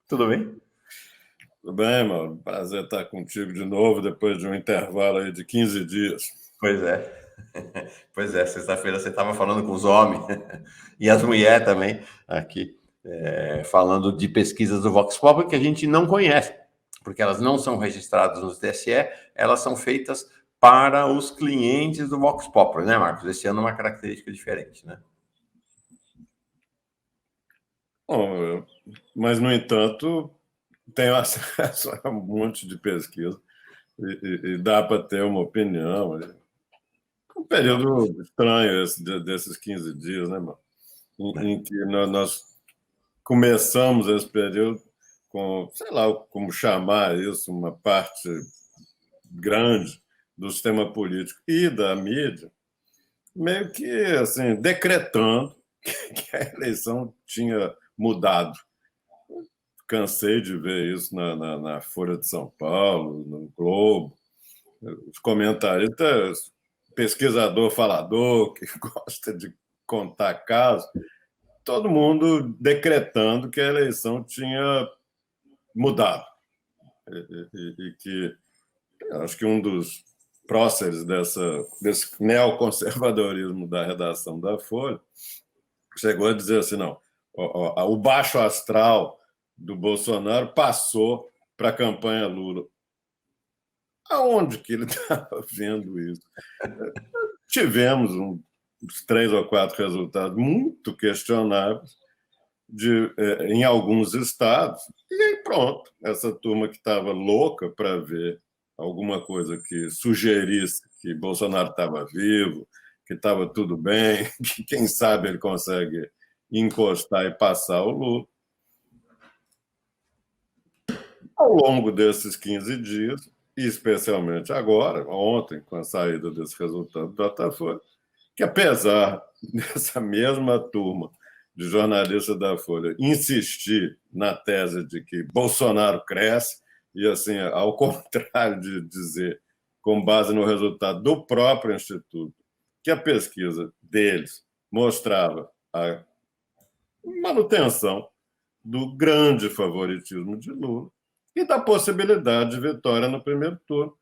Tudo bem? Tudo bem, mano? Prazer estar contigo de novo, depois de um intervalo aí de 15 dias. Pois é. Pois é, sexta-feira você estava falando com os homens e as mulheres também aqui, falando de pesquisas do Vox Populi que a gente não conhece, porque elas não são registradas no TSE, elas são feitas para os clientes do Vox Populi, né, Marcos? Esse ano é uma característica diferente, né? Bom, mas, no entanto, tenho acesso a um monte de pesquisa e dá para ter uma opinião. Um período estranho desses 15 dias, né, mano? Em que nós começamos esse período com, sei lá como chamar isso, uma parte grande do sistema político e da mídia, meio que assim, decretando que a eleição tinha mudado. Cansei de ver isso na Folha de São Paulo, no Globo. Os comentaristas, pesquisador falador, que gosta de contar casos, todo mundo decretando que a eleição tinha mudado. E que acho que um dos próceres desse neoconservadorismo da redação da Folha chegou a dizer assim: não, o baixo astral do Bolsonaro passou para a campanha Lula. Aonde que ele estava vendo isso? Tivemos uns 3 ou 4 resultados muito questionáveis em alguns estados, e aí pronto, essa turma que estava louca para ver alguma coisa que sugerisse que Bolsonaro estava vivo, que estava tudo bem, que quem sabe ele consegue encostar e passar o Lula. Ao longo desses 15 dias, e especialmente agora, ontem, com a saída desse resultado do Datafolha, que apesar dessa mesma turma de jornalistas da Folha insistir na tese de que Bolsonaro cresce, e assim, ao contrário de dizer, com base no resultado do próprio Instituto, que a pesquisa deles mostrava a manutenção do grande favoritismo de Lula e da possibilidade de vitória no primeiro turno,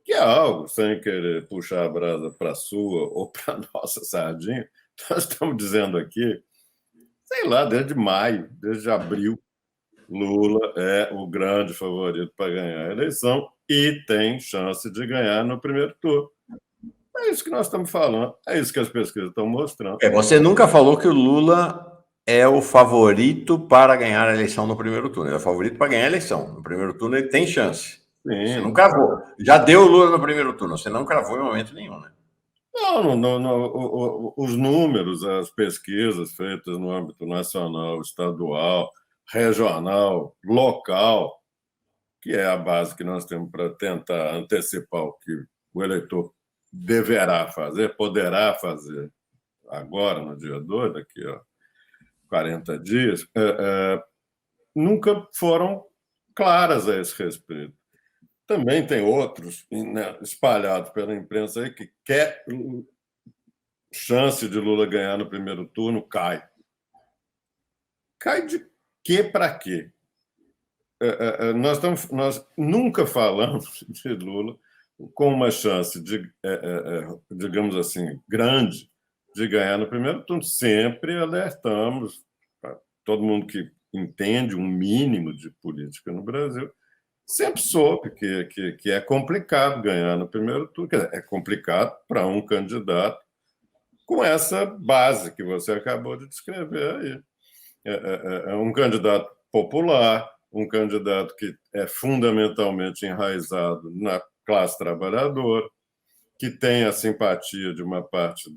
que é algo, sem querer puxar a brasa para a sua ou para a nossa sardinha, nós estamos dizendo aqui, sei lá, desde maio, desde abril, Lula é o grande favorito para ganhar a eleição e tem chance de ganhar no primeiro turno. É isso que nós estamos falando, é isso que as pesquisas estão mostrando. Você nunca falou que o Lula é o favorito para ganhar a eleição no primeiro turno. Ele é o favorito para ganhar a eleição. No primeiro turno ele tem chance. Você Sim. não cravou. Já deu o Lula no primeiro turno. Você não cravou em momento nenhum, né? Não, os números, as pesquisas feitas no âmbito nacional, estadual, regional, local, que é a base que nós temos para tentar antecipar o que o eleitor deverá fazer, poderá fazer agora, no dia 2, daqui a 40 dias, nunca foram claras a esse respeito. Também tem outros, né, espalhados pela imprensa aí que quer chance de Lula ganhar no primeiro turno cai. Cai de quê para quê? Nós nunca falamos de Lula com uma chance digamos assim, grande de ganhar no primeiro turno. Sempre alertamos, todo mundo que entende um mínimo de política no Brasil, sempre soube que é complicado ganhar no primeiro turno. É complicado para um candidato com essa base que você acabou de descrever aí. É um candidato popular, um candidato que é fundamentalmente enraizado na classe trabalhadora, que tem a simpatia de uma parte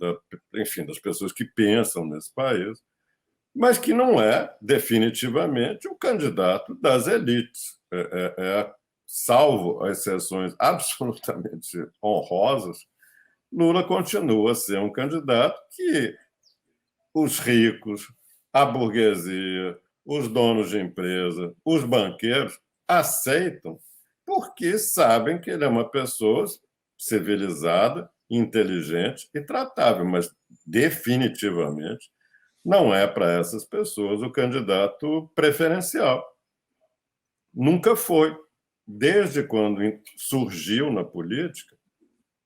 enfim, das pessoas que pensam nesse país, mas que não é definitivamente o candidato das elites. Salvo as exceções absolutamente honrosas, Lula continua a ser um candidato que os ricos, a burguesia, os donos de empresa, os banqueiros aceitam porque sabem que ele é uma pessoa civilizada, inteligente e tratável, mas definitivamente não é para essas pessoas o candidato preferencial. Nunca foi. Desde quando surgiu na política,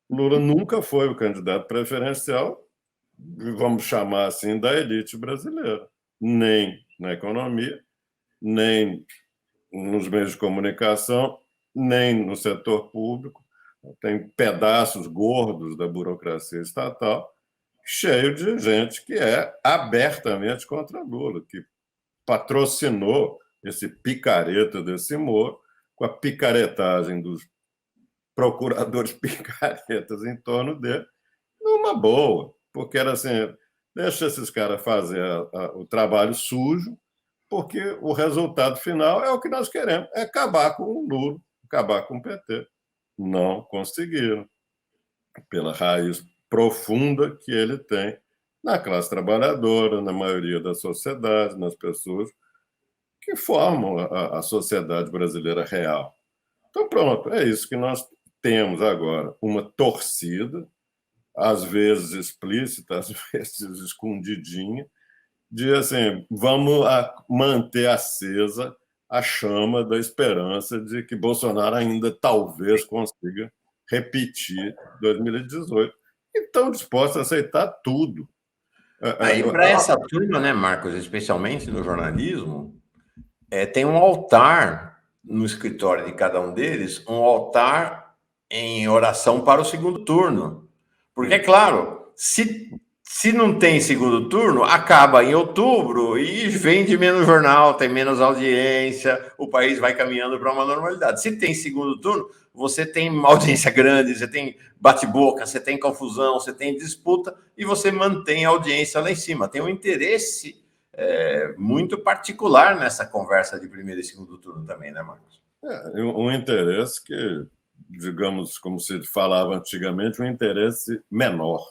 Lula nunca foi o candidato preferencial, vamos chamar assim, da elite brasileira. Nem na economia, nem nos meios de comunicação, nem no setor público. Tem pedaços gordos da burocracia estatal, cheio de gente que é abertamente contra Lula, que patrocinou esse picareta desse Moro, com a picaretagem dos procuradores picaretas em torno dele, numa boa, porque era assim, deixa esses caras fazer o trabalho sujo, porque o resultado final é o que nós queremos, é acabar com o Lula, acabar com o PT. Não conseguiram, pela raiz profunda que ele tem na classe trabalhadora, na maioria da sociedade, nas pessoas que formam a sociedade brasileira real. Então, pronto, é isso que nós temos agora. Uma torcida, às vezes explícita, às vezes escondidinha, de assim, vamos manter acesa a chama da esperança de que Bolsonaro ainda talvez consiga repetir 2018. E estão dispostos a aceitar tudo. Aí, para essa turma, né, Marcos, especialmente no jornalismo, tem um altar no escritório de cada um deles, um altar em oração para o segundo turno. Porque, é claro, se não tem segundo turno, acaba em outubro e vende menos jornal, tem menos audiência, o país vai caminhando para uma normalidade. Se tem segundo turno, você tem uma audiência grande, você tem bate-boca, você tem confusão, você tem disputa e você mantém a audiência lá em cima. Tem um interesse muito particular nessa conversa de primeiro e segundo turno também, né, Marcos? Um interesse que, digamos, como se falava antigamente, um interesse menor.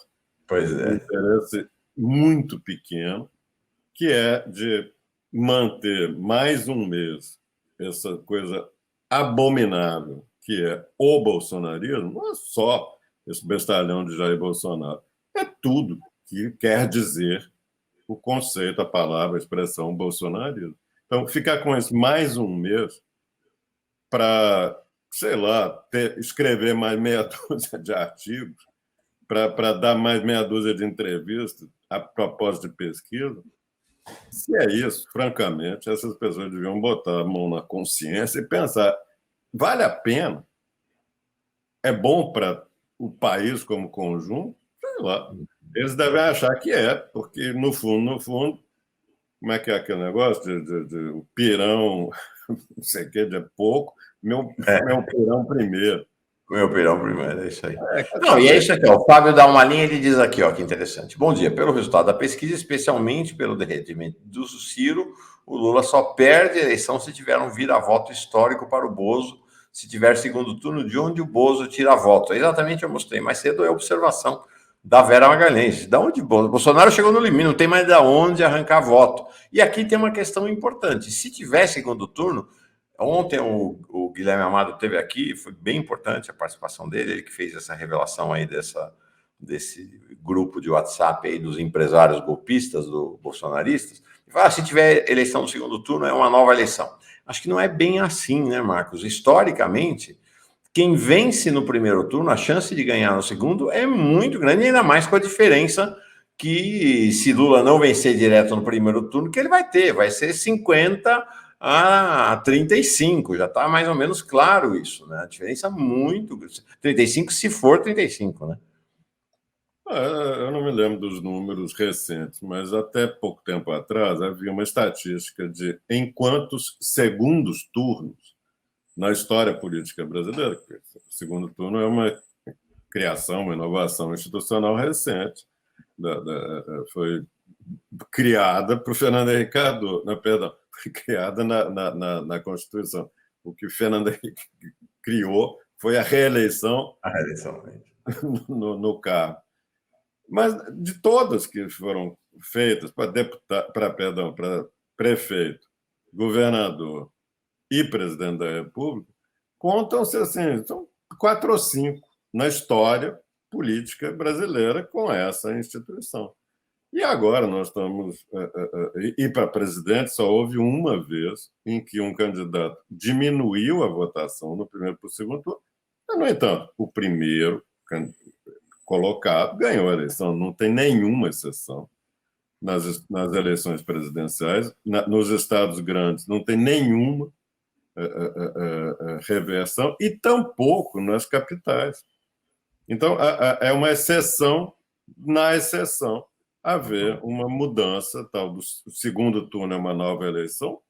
Pois Um é. interesse muito pequeno, que é de manter mais um mês essa coisa abominável que é o bolsonarismo. Não é só esse bestalhão de Jair Bolsonaro, é tudo que quer dizer o conceito, a palavra, a expressão bolsonarismo. Então, ficar com esse mais um mês para, sei lá, escrever mais meia dúzia de artigos, para dar mais meia dúzia de entrevistas a propósito de pesquisa. Se é isso, francamente, essas pessoas deviam botar a mão na consciência e pensar: vale a pena? É bom para o país como conjunto? Sei lá. Eles devem achar que é, porque no fundo, como é que é aquele negócio o pirão, não sei o que, de pouco, meu pirão primeiro. Meu pirão primeiro, é isso aí. Quer Não, e é saber? isso aqui, ó. O Fábio dá uma linha e ele diz aqui, ó, que interessante. Bom dia. Pelo resultado da pesquisa, especialmente pelo derretimento do Ciro, o Lula só perde a eleição se tiver um vira-voto histórico para o Bozo, se tiver segundo turno, de onde o Bozo tira voto. Exatamente, eu mostrei mais cedo a observação da Vera Magalhães. Da onde Bolsonaro chegou no limite, não tem mais de onde arrancar voto. E aqui tem uma questão importante. Se tiver segundo turno, ontem o Guilherme Amado esteve aqui, foi bem importante a participação dele, ele que fez essa revelação aí desse grupo de WhatsApp aí dos empresários golpistas, bolsonaristas. E fala, se tiver eleição no segundo turno, é uma nova eleição. Acho que não é bem assim, né, Marcos? Historicamente, quem vence no primeiro turno, a chance de ganhar no segundo é muito grande, ainda mais com a diferença que, se Lula não vencer direto no primeiro turno, que ele vai ser 50-35, já está mais ou menos claro isso, né? A diferença muito grande. 35 se for 35, né? Eu não me lembro dos números recentes, mas até pouco tempo atrás havia uma estatística de em quantos segundos turnos na história política brasileira, porque o segundo turno é uma criação, uma inovação institucional recente, foi criada por Fernando Henrique Cardoso, perdão, foi criada na Constituição. O que Fernando Henrique criou foi a reeleição no cargo. Mas de todas que foram feitas para prefeito, governador e presidente da República, contam-se assim, são 4 ou 5 na história política brasileira com essa instituição. E agora nós estamos. E para presidente só houve uma vez em que um candidato diminuiu a votação no primeiro para o segundo turno. No entanto, o primeiro colocado ganhou a eleição, não tem nenhuma exceção nas eleições presidenciais. Nos estados grandes não tem nenhuma reversão, e tampouco nas capitais. Então, é uma exceção na exceção haver uma mudança, tal do segundo turno é uma nova eleição.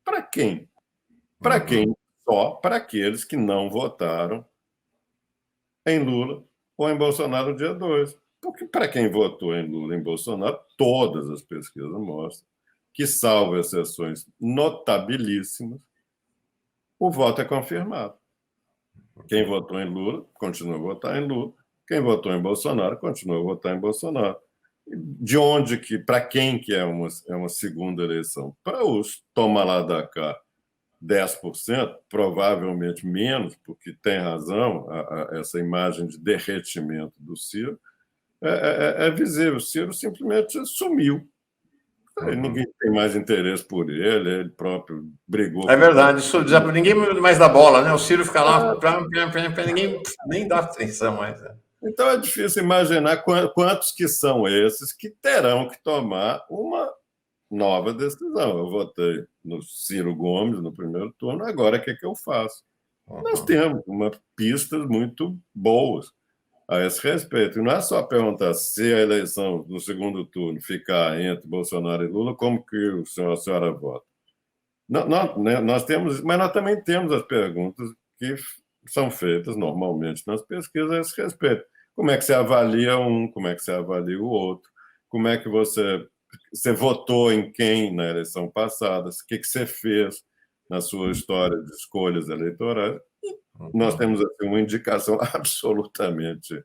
Para quem? Para quem? Só para aqueles que não votaram em Lula ou em Bolsonaro no dia 2. Porque para quem votou em Lula e em Bolsonaro, todas as pesquisas mostram que, salvo exceções notabilíssimas, o voto é confirmado. Quem votou em Lula continua a votar em Lula. Quem votou em Bolsonaro continua a votar em Bolsonaro. De onde que, para quem que é uma segunda eleição? Para os toma lá da cá 10%, provavelmente menos, porque tem razão, essa imagem de derretimento do Ciro é visível. O Ciro simplesmente sumiu. Ninguém tem mais interesse por ele próprio brigou. É verdade, isso ninguém mais dá bola, né? O Ciro fica lá, ninguém nem dá atenção mais. Então é difícil imaginar quantos que são esses que terão que tomar uma nova decisão. Eu votei no Ciro Gomes no primeiro turno, agora o que eu faço? Nós temos pistas muito boas a esse respeito. E não é só perguntar se a eleição no segundo turno ficar entre Bolsonaro e Lula, como que a senhora vota? Nós temos, mas nós também temos as perguntas que são feitas normalmente nas pesquisas a esse respeito. Como é que você avalia um? Como é que você avalia o outro? Como é que você votou em quem na eleição passada? O que você fez na sua história de escolhas eleitorais? Nós temos assim, uma indicação absolutamente,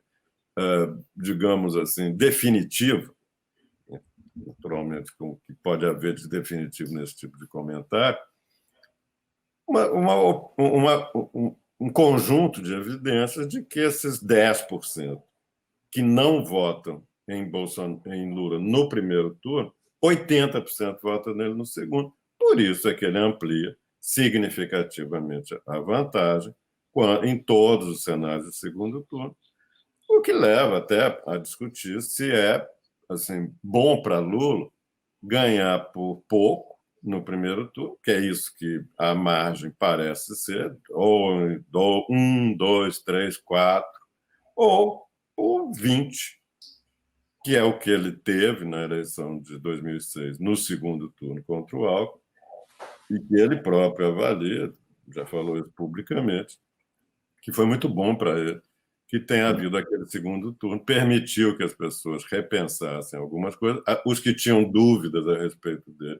digamos assim, definitiva, naturalmente, com o que pode haver de definitivo nesse tipo de comentário, um conjunto de evidências de que esses 10% que não votam em Lula no primeiro turno, 80% votam nele no segundo. Por isso é que ele amplia significativamente a vantagem em todos os cenários do segundo turno, o que leva até a discutir se é assim, bom para Lula ganhar por pouco no primeiro turno, que é isso que a margem parece ser, ou 1, 2, 3, 4, ou por 20, que é o que ele teve na eleição de 2006, no segundo turno contra o Alckmin, e que ele próprio avalia, já falou isso publicamente, que foi muito bom para ele, que tenha havido aquele segundo turno, permitiu que as pessoas repensassem algumas coisas, os que tinham dúvidas a respeito dele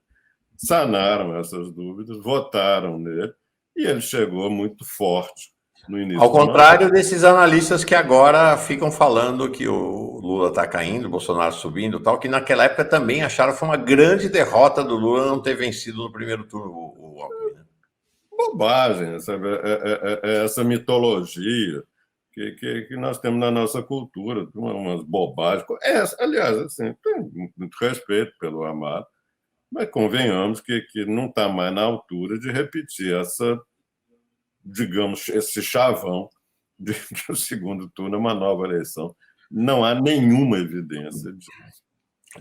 sanaram essas dúvidas, votaram nele, e ele chegou muito forte no início. Ao contrário desses analistas que agora ficam falando que o Lula está caindo, o Bolsonaro subindo, tal, que naquela época também acharam que foi uma grande derrota do Lula não ter vencido no primeiro turno o Alckmin. Né? Bobagem, sabe? Essa mitologia que nós temos na nossa cultura, umas bobagens. Aliás, assim, tem muito respeito pelo Amado, mas convenhamos que não está mais na altura de repetir digamos, esse chavão de que o segundo turno é uma nova eleição. Não há nenhuma evidência disso.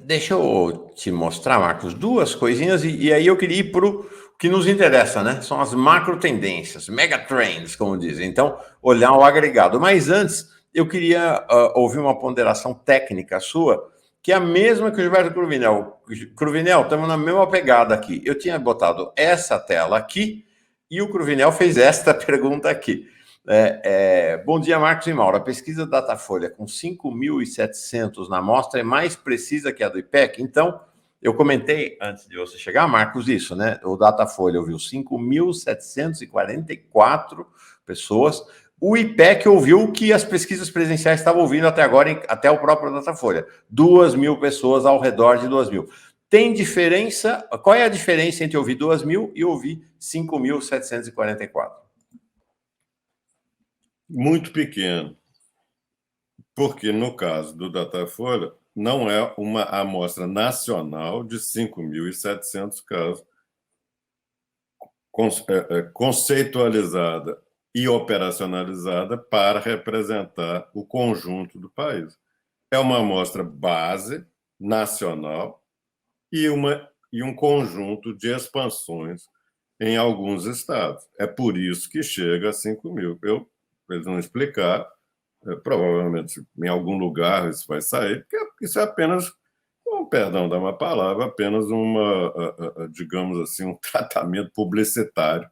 Deixa eu te mostrar, Marcos, duas coisinhas, e aí eu queria ir para o que nos interessa, né? São as macro tendências, mega trends, como dizem. Então, olhar o agregado. Mas antes, eu queria ouvir uma ponderação técnica sua, que é a mesma que o Gilberto Cruvinel. Cruvinel, estamos na mesma pegada aqui. Eu tinha botado essa tela aqui, e o Cruvinel fez esta pergunta aqui. Bom dia, Marcos e Mauro. A pesquisa Datafolha com 5.700 na amostra é mais precisa que a do IPEC? Então, eu comentei antes de você chegar, Marcos, isso, né? O Datafolha ouviu 5.744 pessoas. O IPEC ouviu o que as pesquisas presenciais estavam ouvindo até agora, até o próprio Datafolha. 2.000 pessoas, ao redor de 2.000. Tem diferença? Qual é a diferença entre ouvir 2.000 e ouvir 5.744? Muito pequeno. Porque, no caso do Datafolha, não é uma amostra nacional de 5.700 casos conceitualizada e operacionalizada para representar o conjunto do país. É uma amostra base nacional e um conjunto de expansões em alguns estados. É por isso que chega a 5.000. Eles não explicar, provavelmente em algum lugar isso vai sair, porque isso é apenas, com perdão da uma palavra, apenas digamos assim, um tratamento publicitário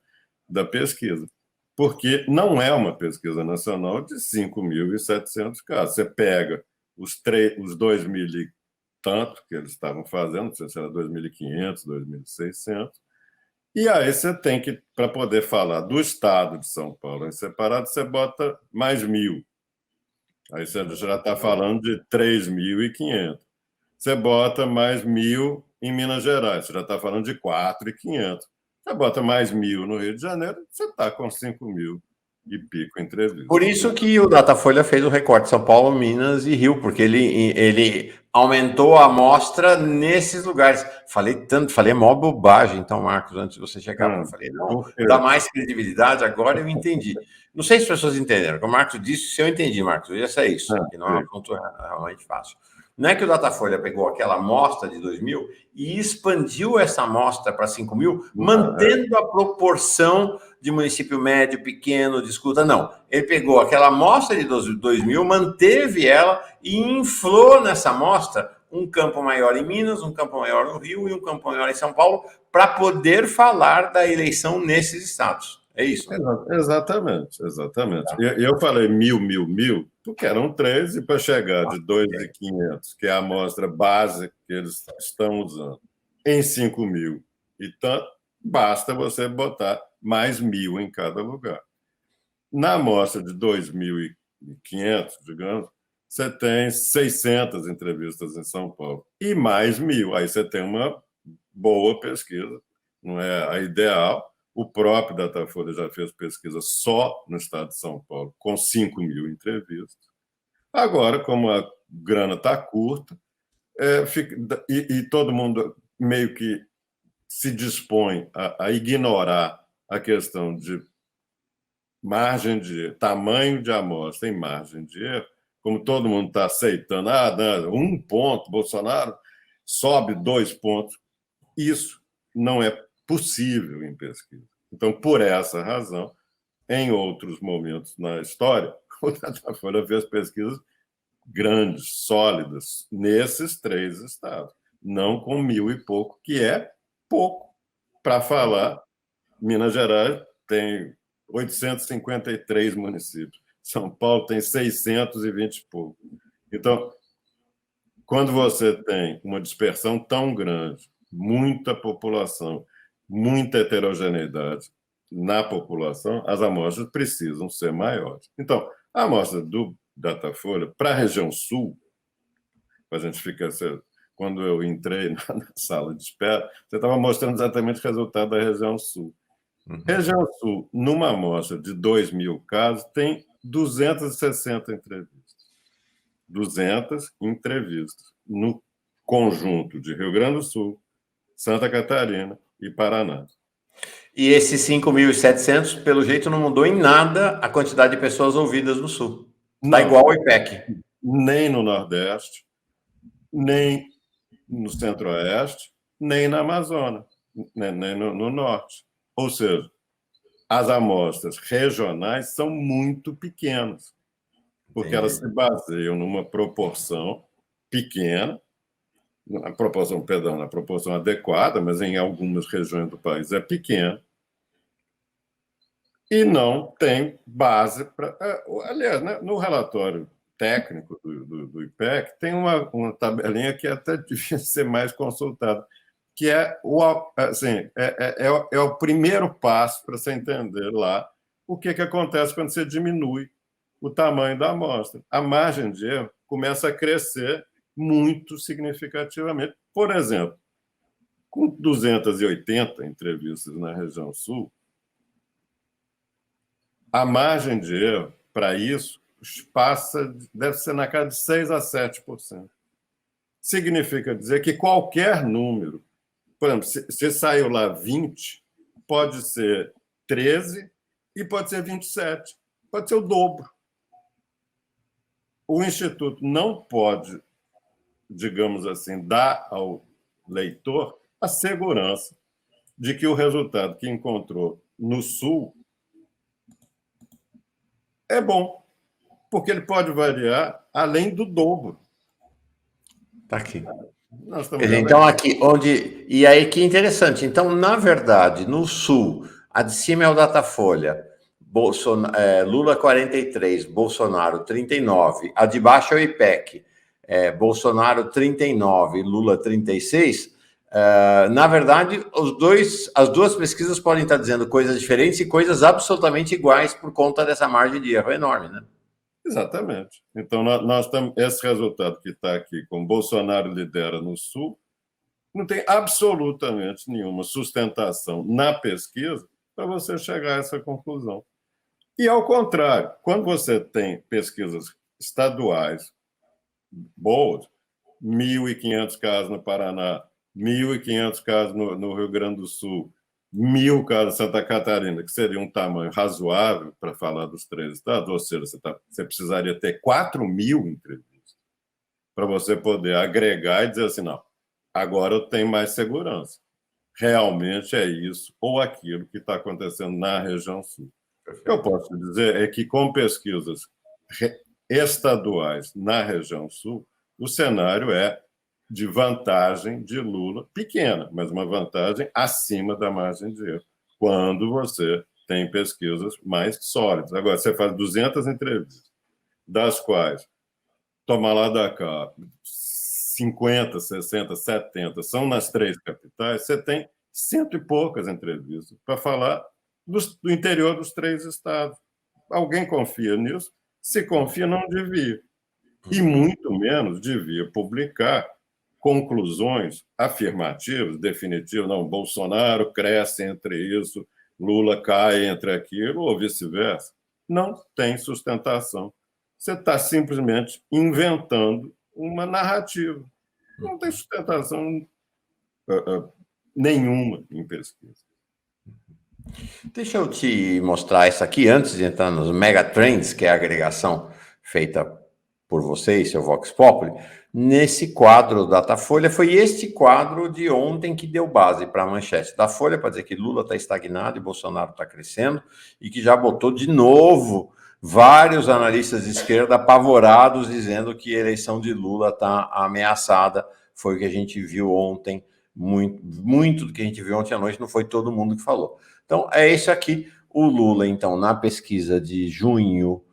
da pesquisa. Porque não é uma pesquisa nacional de 5.700 casos. Você pega os 2.000 e tanto que eles estavam fazendo, não sei se era 2.500, 2.600, e aí você tem que, para poder falar do estado de São Paulo em separado, você bota mais 1.000. Aí você já está falando de 3.500. Você bota mais 1.000 em Minas Gerais, você já está falando de 4.500. Você bota mais 1.000 no Rio de Janeiro, você está com 5.000 e pico Por entrevistas. isso que o Datafolha fez o recorte São Paulo, Minas e Rio, porque ele aumentou a amostra nesses lugares. Falei mó bobagem, então, Marcos, antes de você chegar, porque eu falei, não, Por quê? dá mais credibilidade, agora eu entendi. Não sei se as pessoas entenderam, o que o Marcos disse, se eu entendi, Marcos, ia ser isso, que não é um assunto realmente fácil. Não é que o Datafolha pegou aquela amostra de 2.000 e expandiu essa amostra para 5.000, mantendo a proporção de município médio, pequeno, de escuta, não. Ele pegou aquela amostra de 2.000, manteve ela e inflou nessa amostra um campo maior em Minas, um campo maior no Rio e um campo maior em São Paulo, para poder falar da eleição nesses estados. É isso, né? Exatamente, exatamente. E eu falei 1.000, porque eram 3, e para chegar de 2.500, que é a amostra base que eles estão usando, em 5.000 e tanto, basta você botar mais 1.000 em cada lugar. Na amostra de 2.500, digamos, você tem 600 entrevistas em São Paulo e mais 1.000. Aí você tem uma boa pesquisa, não é a ideal. O próprio Datafolha já fez pesquisa só no estado de São Paulo, com 5.000 entrevistas. Agora, como a grana está curta, e todo mundo meio que se dispõe a ignorar a questão de margem de tamanho de amostra em margem de erro, como todo mundo está aceitando, não, 1 ponto, Bolsonaro sobe 2 pontos, isso não é possível em pesquisa. Então, por essa razão, em outros momentos na história, o Datafolha fez pesquisas grandes, sólidas, nesses 3 estados, não com 1.000 e pouco, que é pouco para falar. Minas Gerais tem 853 municípios. São Paulo tem 620 e pouco. Então, quando você tem uma dispersão tão grande, muita população, muita heterogeneidade na população, as amostras precisam ser maiores. Então, a amostra do Datafolha para a região sul, a gente fica. Quando eu entrei na sala de espera, você estava mostrando exatamente o resultado da região sul. Região Sul, numa amostra de 2.000 casos, tem 260 entrevistas. 200 entrevistas no conjunto de Rio Grande do Sul, Santa Catarina e Paraná. E esses 5.700, pelo jeito, não mudou em nada a quantidade de pessoas ouvidas no Sul. Está igual ao IPEC. Nem no Nordeste, nem no Centro-Oeste, nem na Amazônia, nem no Norte. Ou seja, as amostras regionais são muito pequenas, porque elas se baseiam numa proporção pequena, na proporção adequada, mas em algumas regiões do país é pequena, e não tem base para. Aliás, né, no relatório técnico do IPEC, tem uma tabelinha que até devia ser mais consultada, que é o primeiro passo para você entender lá o que acontece quando você diminui o tamanho da amostra. A margem de erro começa a crescer muito significativamente. Por exemplo, com 280 entrevistas na região sul, a margem de erro para isso deve ser na casa de 6% a 7%. significa dizer que qualquer número, por exemplo, se saiu lá 20, pode ser 13 e pode ser 27, pode ser o dobro. O Instituto não pode, digamos assim, dar ao leitor a segurança de que o resultado que encontrou no Sul é bom, porque ele pode variar além do dobro. Tá aqui. Nós estamos Então, aqui, onde. E aí que interessante. Então, na verdade, no Sul, a de cima é o Datafolha. Lula 43, Bolsonaro 39. A de baixo é o IPEC. Bolsonaro 39, Lula 36. Na verdade, as duas pesquisas podem estar dizendo coisas diferentes e coisas absolutamente iguais por conta dessa margem de erro enorme, né? Exatamente. Então, nós temos esse resultado que está aqui, com Bolsonaro lidera no Sul, não tem absolutamente nenhuma sustentação na pesquisa para você chegar a essa conclusão. E, ao contrário, quando você tem pesquisas estaduais boas, 1.500 casos no Paraná, 1.500 casos no Rio Grande do Sul, 1.000 casos em Santa Catarina, que seria um tamanho razoável para falar dos 3 estados, ou seja, você precisaria ter 4.000 entrevistas para você poder agregar e dizer assim, não, agora eu tenho mais segurança. Realmente é isso ou aquilo que está acontecendo na região sul. O que eu posso dizer é que, com pesquisas estaduais na região sul, o cenário é de vantagem de Lula pequena, mas uma vantagem acima da margem de erro, quando você tem pesquisas mais sólidas. Agora, você faz 200 entrevistas, das quais, toma lá da cá, 50, 60, 70 são nas 3 capitais, você tem 100 e poucas entrevistas para falar do interior dos 3 estados. Alguém confia nisso? Se confia, não devia. E muito menos devia publicar conclusões afirmativas, definitivas. Não, Bolsonaro cresce entre isso, Lula cai entre aquilo, ou vice-versa. Não tem sustentação. Você está simplesmente inventando uma narrativa. Não tem sustentação nenhuma em pesquisa. Deixa eu te mostrar isso aqui antes de entrar nos Megatrends, que é a agregação feita por você e seu Vox Populi. Nesse quadro Datafolha, foi este quadro de ontem que deu base para a manchete da Folha, para dizer que Lula está estagnado e Bolsonaro está crescendo, e que já botou de novo vários analistas de esquerda apavorados, dizendo que a eleição de Lula está ameaçada. Foi o que a gente viu ontem, muito do que a gente viu ontem à noite, não foi todo mundo que falou. Então, é isso aqui. O Lula, então, na pesquisa de junho,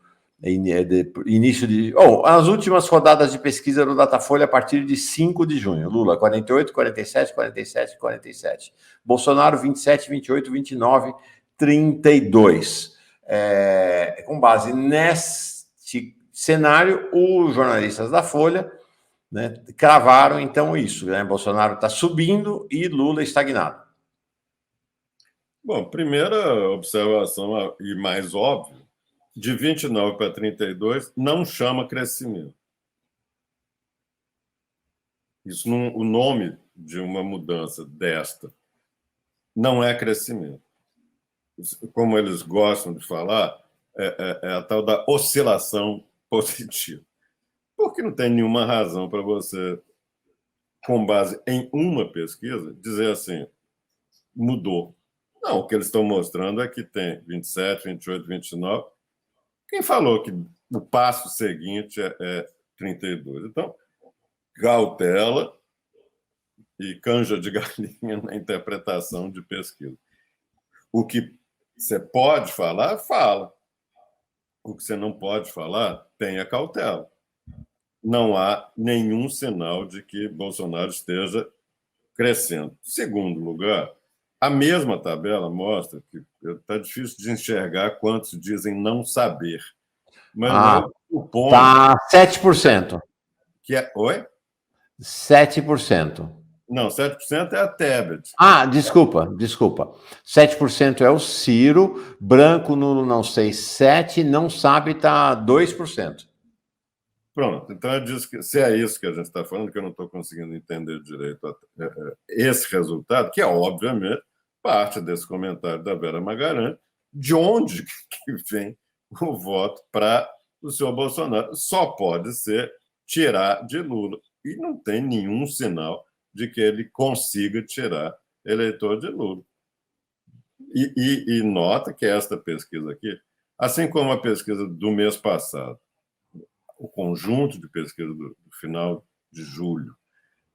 início de... as últimas rodadas de pesquisa do Datafolha a partir de 5 de junho. Lula, 48, 47, 47, 47. Bolsonaro, 27, 28, 29, 32. Com base neste cenário, os jornalistas da Folha, né, cravaram, então, isso. Né? Bolsonaro está subindo e Lula estagnado. Bom, primeira observação, e mais óbvio, de 29 para 32 não chama crescimento. Isso não, o nome de uma mudança desta não é crescimento. Como eles gostam de falar, é a tal da oscilação positiva. Porque não tem nenhuma razão para você, com base em uma pesquisa, dizer assim, mudou. Não, o que eles estão mostrando é que tem 27, 28, 29. Quem falou que o passo seguinte é 32? Então, cautela e canja de galinha na interpretação de pesquisa. O que você pode falar, fala. O que você não pode falar, tenha cautela. Não há nenhum sinal de que Bolsonaro esteja crescendo. Segundo lugar, a mesma tabela mostra que está difícil de enxergar quantos dizem não saber. Mas nós supomos... Está 7%. Que é... Oi? 7%. Não, 7% é a Tebet. Desculpa. 7% é o Ciro, branco, nulo, não sei, 7%, não sabe, está 2%. Pronto, então eu disse que se é isso que a gente está falando, que eu não estou conseguindo entender direito esse resultado, que é obviamente parte desse comentário da Vera Magalhães, de onde que vem o voto para o senhor Bolsonaro. Só pode ser tirar de Lula. E não tem nenhum sinal de que ele consiga tirar eleitor de Lula. E nota que esta pesquisa aqui, assim como a pesquisa do mês passado, o conjunto de pesquisa do final de julho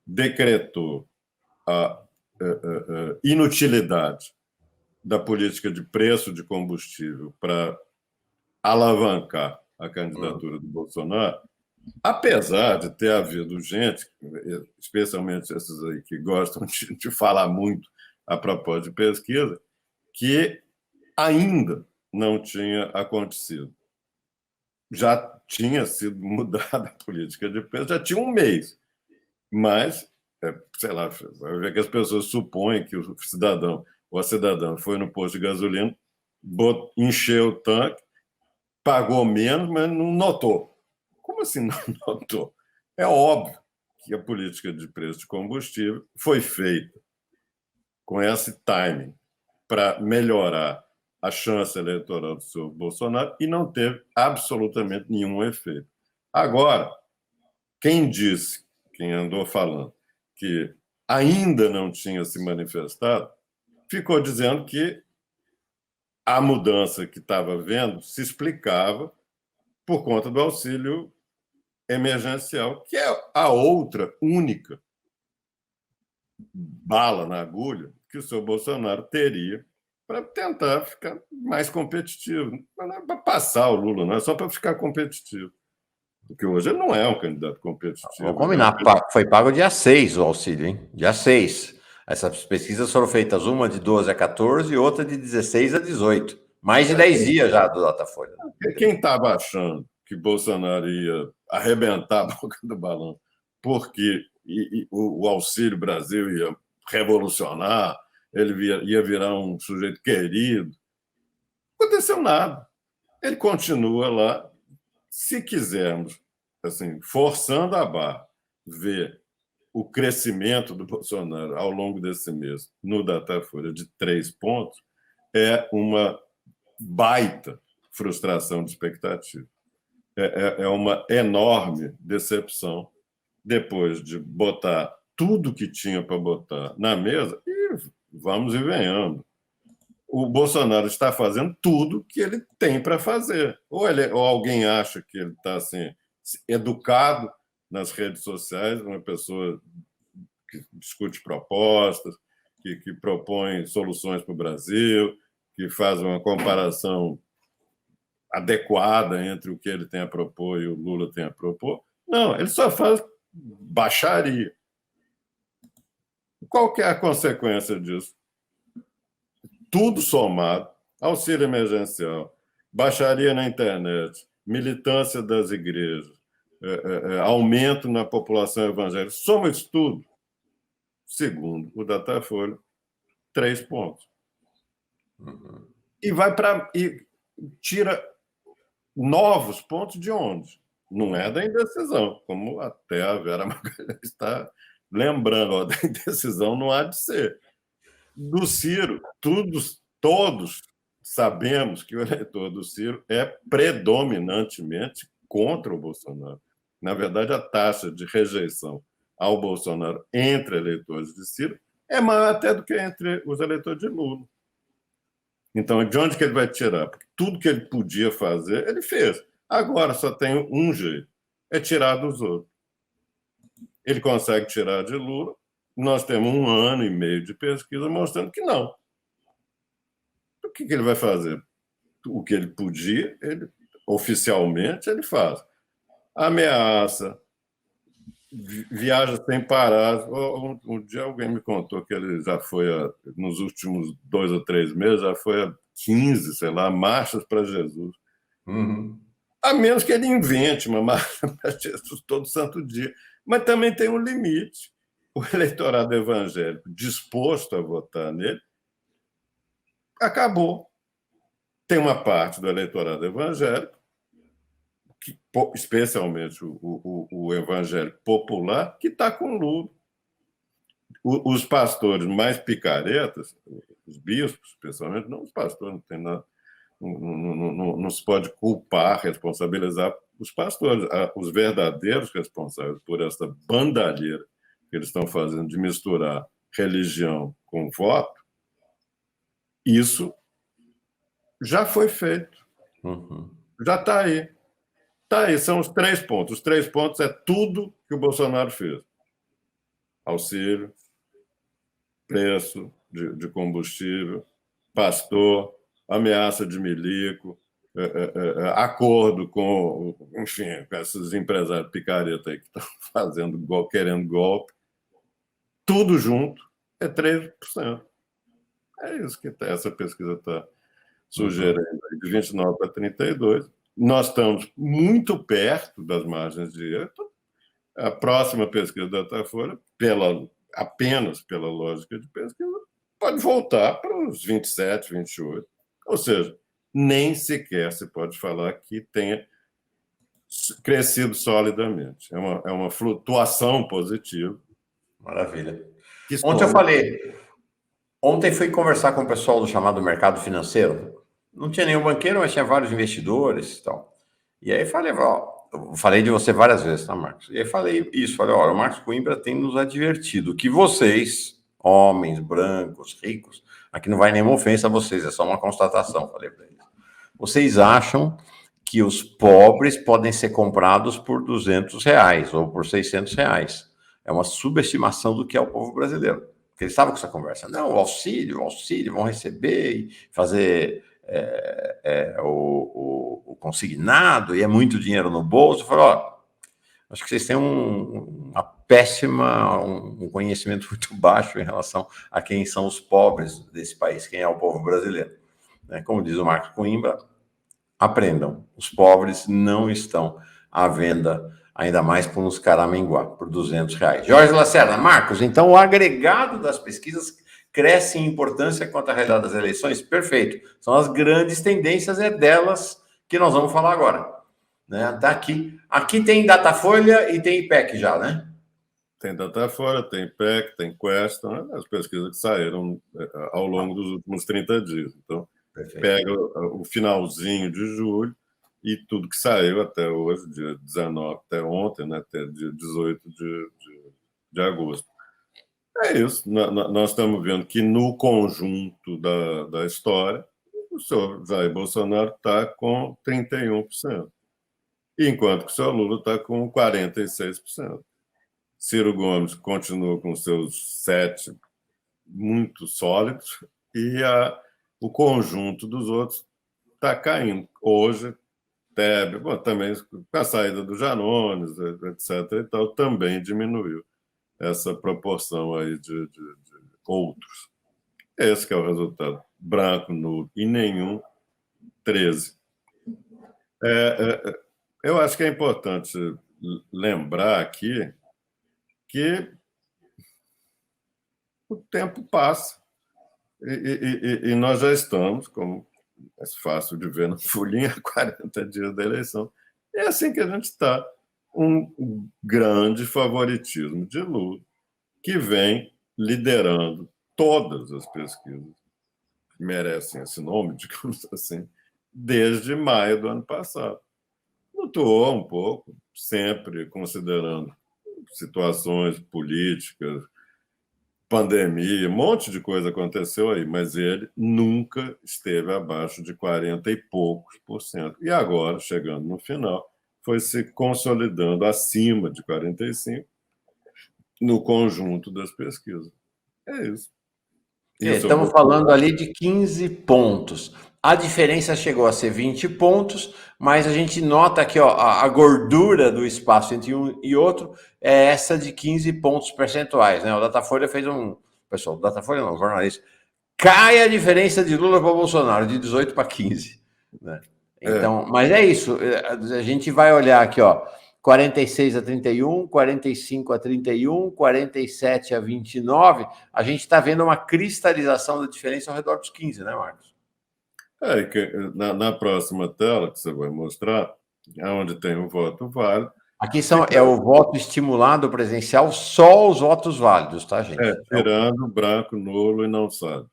decretou a inutilidade da política de preço de combustível para alavancar a candidatura do Bolsonaro, apesar de ter havido gente, especialmente esses aí que gostam de falar muito a propósito de pesquisa, que ainda não tinha acontecido. Já tinha sido mudada a política de preço, já tinha um mês. Mas, sei lá, vai ver que as pessoas supõem que o cidadão ou a cidadã foi no posto de gasolina, encheu o tanque, pagou menos, mas não notou. Como assim não notou? É óbvio que a política de preço de combustível foi feita com esse timing para melhorar a chance eleitoral do senhor Bolsonaro e não teve absolutamente nenhum efeito. Agora, quem disse, quem andou falando, que ainda não tinha se manifestado, ficou dizendo que a mudança que estava vendo se explicava por conta do auxílio emergencial, que é a outra única bala na agulha que o senhor Bolsonaro teria para tentar ficar mais competitivo. Não é para passar o Lula, não é só para ficar competitivo. Porque hoje ele não é um candidato competitivo. Vamos combinar, foi pago dia 6 o auxílio, hein? Dia 6. Essas pesquisas foram feitas, uma de 12 a 14 e outra de 16 a 18. Mais de 10 dias já do Datafolha. Quem estava achando que Bolsonaro ia arrebentar a boca do balão porque o Auxílio Brasil ia revolucionar, ele ia virar um sujeito querido, não aconteceu nada. Ele continua lá. Se quisermos, assim, forçando a barra, ver o crescimento do Bolsonaro ao longo desse mês no Datafolha de 3 pontos, é uma baita frustração de expectativa. É uma enorme decepção depois de botar tudo que tinha para botar na mesa e vamos e venhamos. O Bolsonaro está fazendo tudo que ele tem para fazer. Ou alguém acha que ele está assim, educado nas redes sociais, uma pessoa que discute propostas, que propõe soluções para o Brasil, que faz uma comparação adequada entre o que ele tem a propor e o Lula tem a propor. Não, ele só faz baixaria. Qual que é a consequência disso? Tudo somado, auxílio emergencial, baixaria na internet, militância das igrejas, aumento na população evangélica, soma isso tudo, segundo o Datafolha, 3 pontos. E vai para e tira novos pontos de onde? Não é da indecisão, como até a Vera Magalhães está lembrando, ó, da indecisão não há de ser. Do Ciro, todos sabemos que o eleitor do Ciro é predominantemente contra o Bolsonaro. Na verdade, a taxa de rejeição ao Bolsonaro entre eleitores de Ciro é maior até do que entre os eleitores de Lula. Então, de onde que ele vai tirar? Porque tudo que ele podia fazer, ele fez. Agora só tem um jeito, é tirar dos outros. Ele consegue tirar de Lula. Nós temos 1 ano e meio de pesquisa mostrando que não. O que ele vai fazer? O que ele podia, oficialmente, ele faz. Ameaça, viaja sem parar. Um dia alguém me contou que ele já foi, nos últimos 2 ou 3 meses, já foi a 15, sei lá, marchas para Jesus. Uhum. A menos que ele invente uma marcha para Jesus todo santo dia. Mas também tem um limite. O eleitorado evangélico disposto a votar nele acabou. Tem uma parte do eleitorado evangélico especialmente o evangélico popular, que está com Lula. Os pastores mais picaretas, os bispos, especialmente, não os pastores, não tem nada, não se pode culpar, responsabilizar os pastores. Os verdadeiros responsáveis por essa bandalheira que eles estão fazendo de misturar religião com voto, isso já foi feito. Já está aí. Está aí, são os 3 pontos. Os 3 pontos é tudo que o Bolsonaro fez. Auxílio, preço de combustível, pastor, ameaça de milico, acordo com, enfim, com esses empresários picareta aí que estão fazendo, querendo golpe. Tudo junto é 3%. É isso que essa pesquisa está sugerindo, de 29 para 32. Nós estamos muito perto das margens de erro. A próxima pesquisa da Datafolha, apenas pela lógica de pesquisa, pode voltar para os 27, 28. Ou seja, nem sequer se pode falar que tenha crescido solidamente. É uma flutuação positiva. Maravilha. Ontem fui conversar com o pessoal do chamado mercado financeiro. Não tinha nenhum banqueiro, mas tinha vários investidores e tal. E aí falei de você várias vezes, tá, Marcos? E aí falei isso, olha, o Marcos Coimbra tem nos advertido que vocês, homens, brancos, ricos, aqui não vai nenhuma ofensa a vocês, é só uma constatação, falei para eles. Vocês acham que os pobres podem ser comprados por R$200 ou por R$600. É uma subestimação do que é o povo brasileiro. Porque eles estavam com essa conversa. Não, o auxílio, vão receber e fazer o consignado, e é muito dinheiro no bolso. Eu falei, acho que vocês têm um conhecimento muito baixo em relação a quem são os pobres desse país, quem é o povo brasileiro. Como diz o Marcos Coimbra, aprendam, os pobres não estão à venda, ainda mais por uns caraminguá, por R$200. Jorge Lacerda, Marcos, então o agregado das pesquisas cresce em importância quanto à realidade das eleições? Perfeito. São as grandes tendências, é delas que nós vamos falar agora. Tá aqui. Aqui tem Datafolha e tem IPEC já, né? Tem Datafolha, tem IPEC, tem Quest, né? As pesquisas que saíram ao longo dos últimos 30 dias. Então, perfeito. Pega o finalzinho de julho e tudo que saiu até hoje, dia 19, até ontem, né? Até dia 18 de agosto. É isso. Nós estamos vendo que no conjunto da história, o senhor Jair Bolsonaro está com 31%, enquanto que o senhor Lula está com 46%. Ciro Gomes continua com seus 7% muito sólidos e o conjunto dos outros está caindo. Hoje, Tebet, também com a saída do Janones, etc., e tal, também diminuiu essa proporção aí de outros. Esse que é o resultado. Branco, nulo e nenhum, 13. Eu acho que é importante lembrar aqui que o tempo passa e nós já estamos, como é fácil de ver na folhinha, 40 dias da eleição. É assim que a gente está. Um grande favoritismo de Lula, que vem liderando todas as pesquisas que merecem esse nome, digamos assim, desde maio do ano passado. Flutuou um pouco, sempre considerando situações políticas, pandemia, um monte de coisa aconteceu aí, mas ele nunca esteve abaixo de 40 e poucos %. E agora, chegando no final, foi se consolidando acima de 45% no conjunto das pesquisas. É isso. Estamos falando ali de 15 pontos. A diferença chegou a ser 20 pontos, mas a gente nota aqui, a gordura do espaço entre um e outro é essa de 15 pontos percentuais, né? O Datafolha fez pessoal, o Datafolha não, o jornalista, cai a diferença de Lula para Bolsonaro, de 18 para 15, né? Então, mas é isso, a gente vai olhar aqui, 46 a 31, 45 a 31, 47 a 29, a gente está vendo uma cristalização da diferença ao redor dos 15, né, Marcos? Na próxima tela que você vai mostrar, onde tem o voto válido. Aqui é o voto estimulado presencial, só os votos válidos, tá, gente? Tirando branco, nulo e não sabe.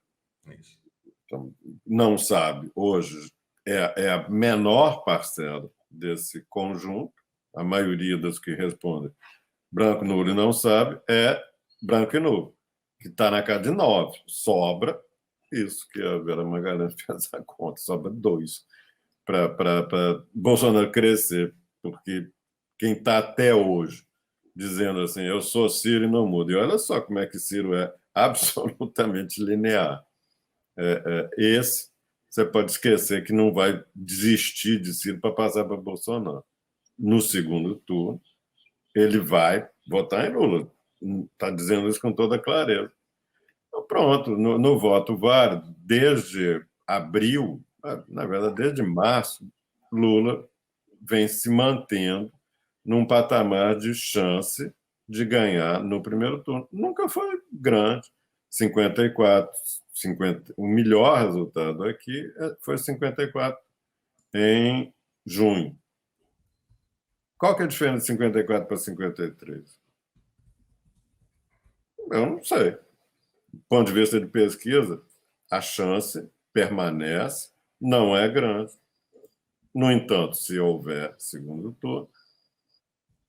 Isso. Então, não sabe, hoje, é a menor parcela desse conjunto, a maioria das que respondem branco, nulo e não sabe, é branco e nulo, que está na casa de 9. Sobra isso que a Vera Magalhães fez a conta, sobra 2 para Bolsonaro crescer, porque quem está até hoje dizendo assim, eu sou Ciro e não mudo. E olha só como é que Ciro é absolutamente linear. Esse, você pode esquecer que não vai desistir de Ciro para passar para Bolsonaro. No segundo turno, ele vai votar em Lula. Está dizendo isso com toda clareza. Então, pronto, no voto válido, desde abril, na verdade, desde março, Lula vem se mantendo num patamar de chance de ganhar no primeiro turno. Nunca foi grande. 54, 50. O melhor resultado aqui foi 54 em junho. Qual que é a diferença de 54 para 53? Eu não sei. Do ponto de vista de pesquisa, a chance permanece, não é grande. No entanto, se houver segundo turno,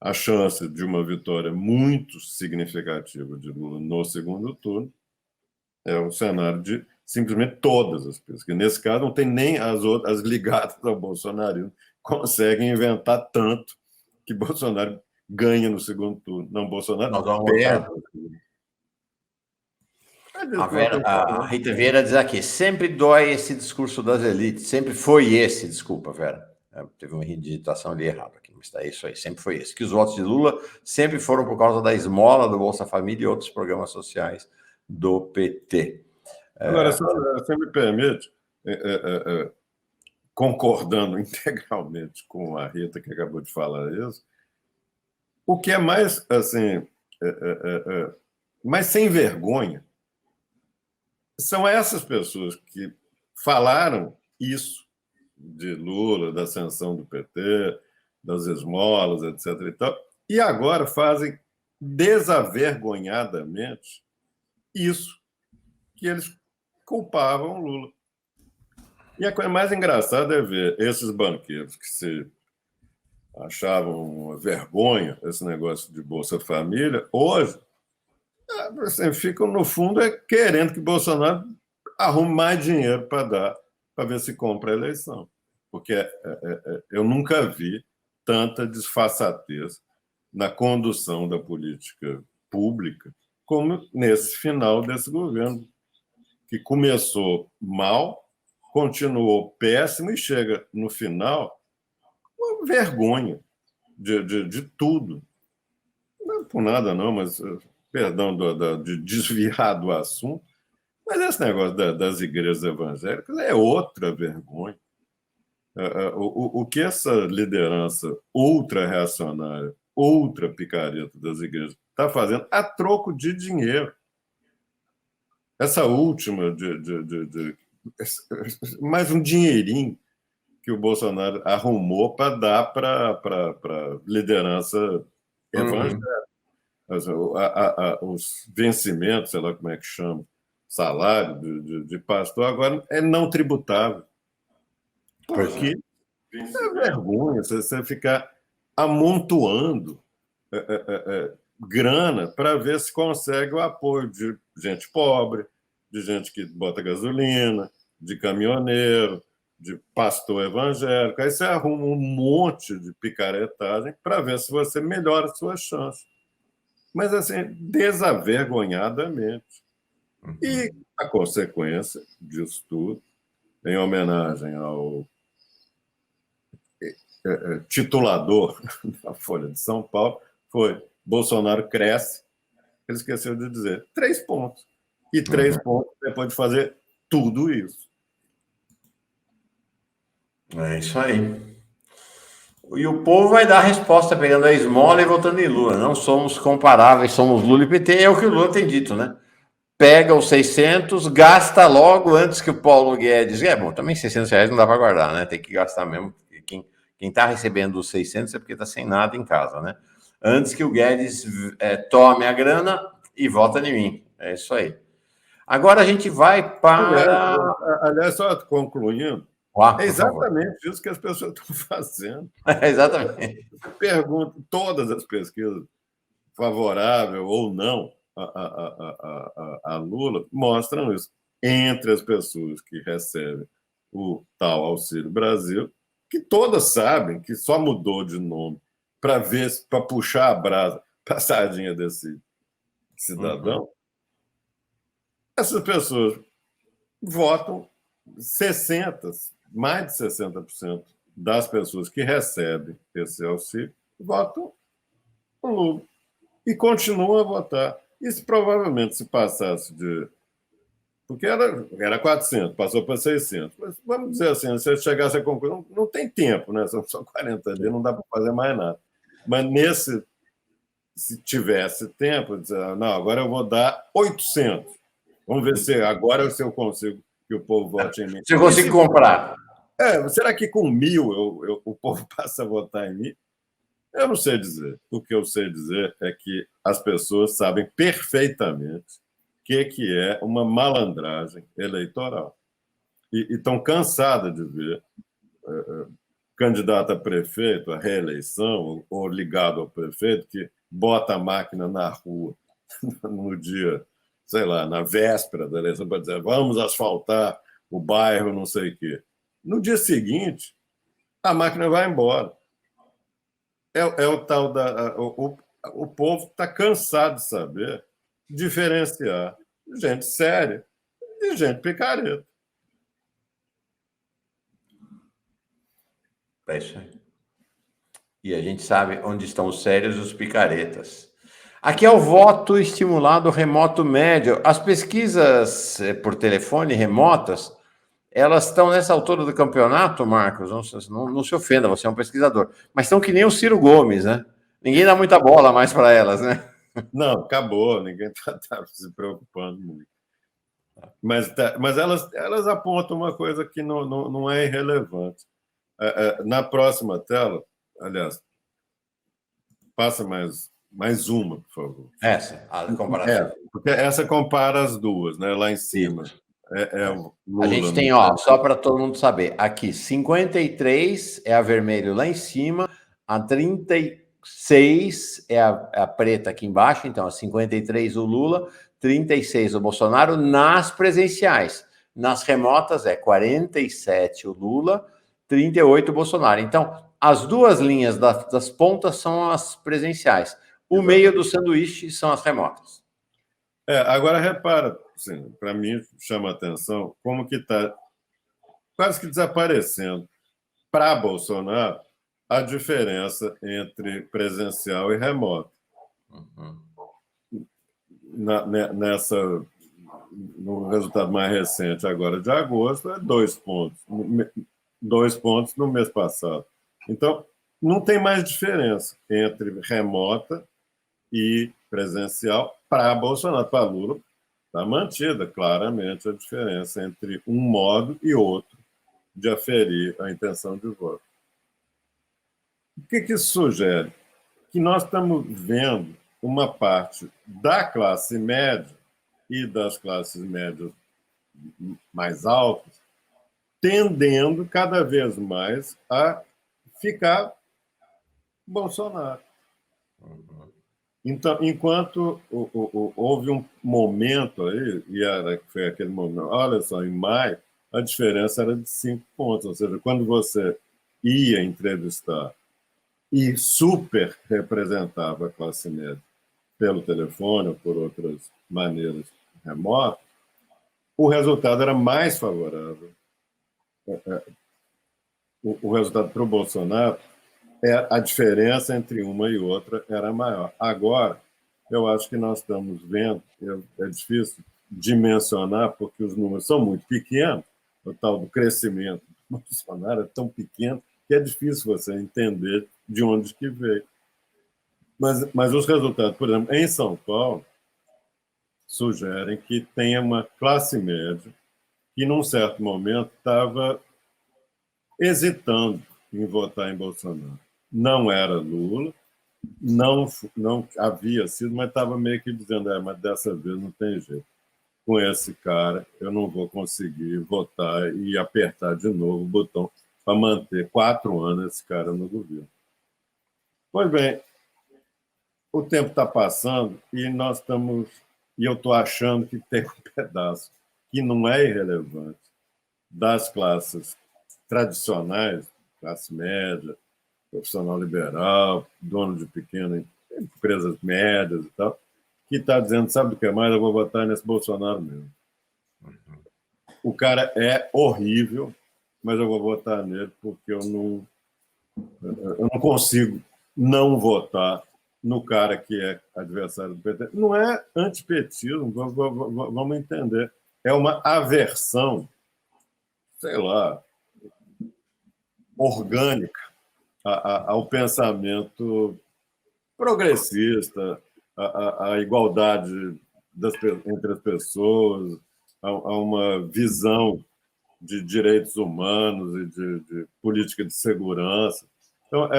a chance de uma vitória muito significativa de Lula no segundo turno é o cenário de simplesmente todas as pesquisas. Nesse caso, não tem nem as ligadas ao bolsonarismo conseguem inventar tanto que Bolsonaro ganha no segundo turno. Não, Bolsonaro perde. A Rita Vieira diz aqui, sempre dói esse discurso das elites, sempre foi esse, desculpa, Vera. Teve uma redigitação ali errada aqui, mas é isso aí, sempre foi esse. Que os votos de Lula sempre foram por causa da esmola do Bolsa Família e outros programas sociais do PT. Agora, se você me permite, concordando integralmente com a Rita, que acabou de falar isso, o que é mais, assim, mais sem vergonha são essas pessoas que falaram isso de Lula, da ascensão do PT, das esmolas, etc. E agora fazem desavergonhadamente isso que eles culpavam Lula. E a coisa mais engraçada é ver esses banqueiros que se achavam uma vergonha esse negócio de Bolsa Família, hoje assim, ficam, no fundo, querendo que Bolsonaro arrume mais dinheiro para dar, para ver se compra a eleição. Porque eu nunca vi tanta disfarçatez na condução da política pública como nesse final desse governo, que começou mal, continuou péssimo e chega no final uma vergonha de tudo. Não é por nada, não, mas perdão de desviar do assunto, mas esse negócio das igrejas evangélicas é outra vergonha. O que essa liderança ultra-reacionária, ultra-picareta das igrejas está fazendo a troco de dinheiro. Essa última, mais um dinheirinho que o Bolsonaro arrumou para dar para a liderança evangélica. Os vencimentos, sei lá como é que chama, salário de pastor, agora é não tributável. Porque é vergonha você ficar amontoando grana para ver se consegue o apoio de gente pobre, de gente que bota gasolina, de caminhoneiro, de pastor evangélico. Aí você arruma um monte de picaretagem para ver se você melhora as suas chances. Mas, assim, desavergonhadamente. E a consequência disso tudo, em homenagem ao titulador da Folha de São Paulo, foi: Bolsonaro cresce, ele esqueceu de dizer, 3 pontos. E 3 pontos você pode fazer tudo isso. É isso aí. E o povo vai dar a resposta pegando a esmola e votando em Lula. Não somos comparáveis, somos Lula e PT, é o que o Lula tem dito, né? Pega os 600, gasta logo antes que o Paulo Guedes... bom, também R$600 não dá para guardar, né? Tem que gastar mesmo. Quem Quem está recebendo os 600 é porque está sem nada em casa, né? Antes que o Guedes tome a grana e vota em mim. É isso aí. Agora a gente vai para... Aliás, só concluindo, é por favor. exatamente isso que as pessoas estão fazendo. Exatamente. Pergunta, todas as pesquisas favorável ou não a Lula mostram isso. Entre as pessoas que recebem o tal Auxílio Brasil, que todas sabem que só mudou de nome para ver, para puxar a brasa passadinha desse cidadão, essas pessoas votam 60, mais de 60% das pessoas que recebem esse auxílio votam no Lula e continuam a votar. Isso provavelmente se passasse de... Porque era 400, passou para 600. Mas vamos dizer assim, se você chegasse a conclusão, não tem tempo, né? São só 40 dias, não dá para fazer mais nada. Mas se tivesse tempo, dizer, não, agora eu vou dar 800. Vamos ver se agora se eu consigo que o povo vote em mim. Se eu consigo comprar. Será que com 1.000 o povo passa a votar em mim? Eu não sei dizer. O que eu sei dizer é que as pessoas sabem perfeitamente o que é uma malandragem eleitoral. E estão cansadas de ver candidato a prefeito, a reeleição, ou ligado ao prefeito, que bota a máquina na rua no dia, sei lá, na véspera da eleição, para dizer vamos asfaltar o bairro, não sei o quê. No dia seguinte, a máquina vai embora. É o tal da... O povo está cansado de saber diferenciar gente séria e gente picareta. É isso aí. E a gente sabe onde estão os sérios e os picaretas. Aqui é o voto estimulado remoto médio. As pesquisas por telefone remotas, elas estão nessa altura do campeonato, Marcos, não se ofenda, você é um pesquisador, mas estão que nem o Ciro Gomes, né? Ninguém dá muita bola mais para elas, né? Não, acabou, ninguém está se preocupando muito. Mas elas apontam uma coisa que não é irrelevante. Na próxima tela, aliás, passa mais uma, por favor. Essa, a comparação. Porque essa compara as duas, né? Lá em cima. O Lula, a gente tem, só para todo mundo saber, aqui 53 é a vermelho lá em cima, a 36 é a preta aqui embaixo, então a 53 o Lula, 36 o Bolsonaro nas presenciais. Nas remotas é 47 o Lula, 38 o Bolsonaro. Então, as duas linhas das pontas são as presenciais. O meio do sanduíche são as remotas. Agora, repara, assim, para mim chama a atenção como que está quase que desaparecendo para Bolsonaro a diferença entre presencial e remoto. No resultado mais recente, agora de agosto, é 2 pontos. 2 pontos no mês passado. Então, não tem mais diferença entre remota e presencial para Bolsonaro. Para Lula, está mantida claramente a diferença entre um modo e outro de aferir a intenção de voto. O que isso sugere? Que nós estamos vendo uma parte da classe média e das classes médias mais altas tendendo cada vez mais a ficar Bolsonaro. Então, enquanto houve um momento aí, foi aquele momento, olha só, em maio, a diferença era de 5 pontos, ou seja, quando você ia entrevistar e super representava a classe média pelo telefone ou por outras maneiras remotas, o resultado era mais favorável. O resultado para o Bolsonaro, a diferença entre uma e outra era maior. Agora, eu acho que nós estamos vendo, é difícil dimensionar, porque os números são muito pequenos, o tal do crescimento do Bolsonaro é tão pequeno que é difícil você entender de onde que veio. Mas os resultados, por exemplo, em São Paulo, sugerem que tem uma classe média que, num certo momento, estava hesitando em votar em Bolsonaro. Não era Lula, não havia sido, mas estava meio que dizendo, mas dessa vez não tem jeito. Com esse cara, eu não vou conseguir votar e apertar de novo o botão para manter 4 anos esse cara no governo. Pois bem, o tempo está passando e nós estamos. E eu estou achando que tem um pedaço que não é irrelevante das classes tradicionais, classe média, profissional liberal, dono de pequenas empresas médias e tal, que está dizendo, sabe o que mais? Eu vou votar nesse Bolsonaro mesmo. O cara é horrível, mas eu vou votar nele porque eu não consigo não votar no cara que é adversário do PT. Não é antipetismo, vamos entender. É uma aversão, sei lá, orgânica ao pensamento progressista, à igualdade entre as pessoas, a uma visão de direitos humanos e de política de segurança. Então,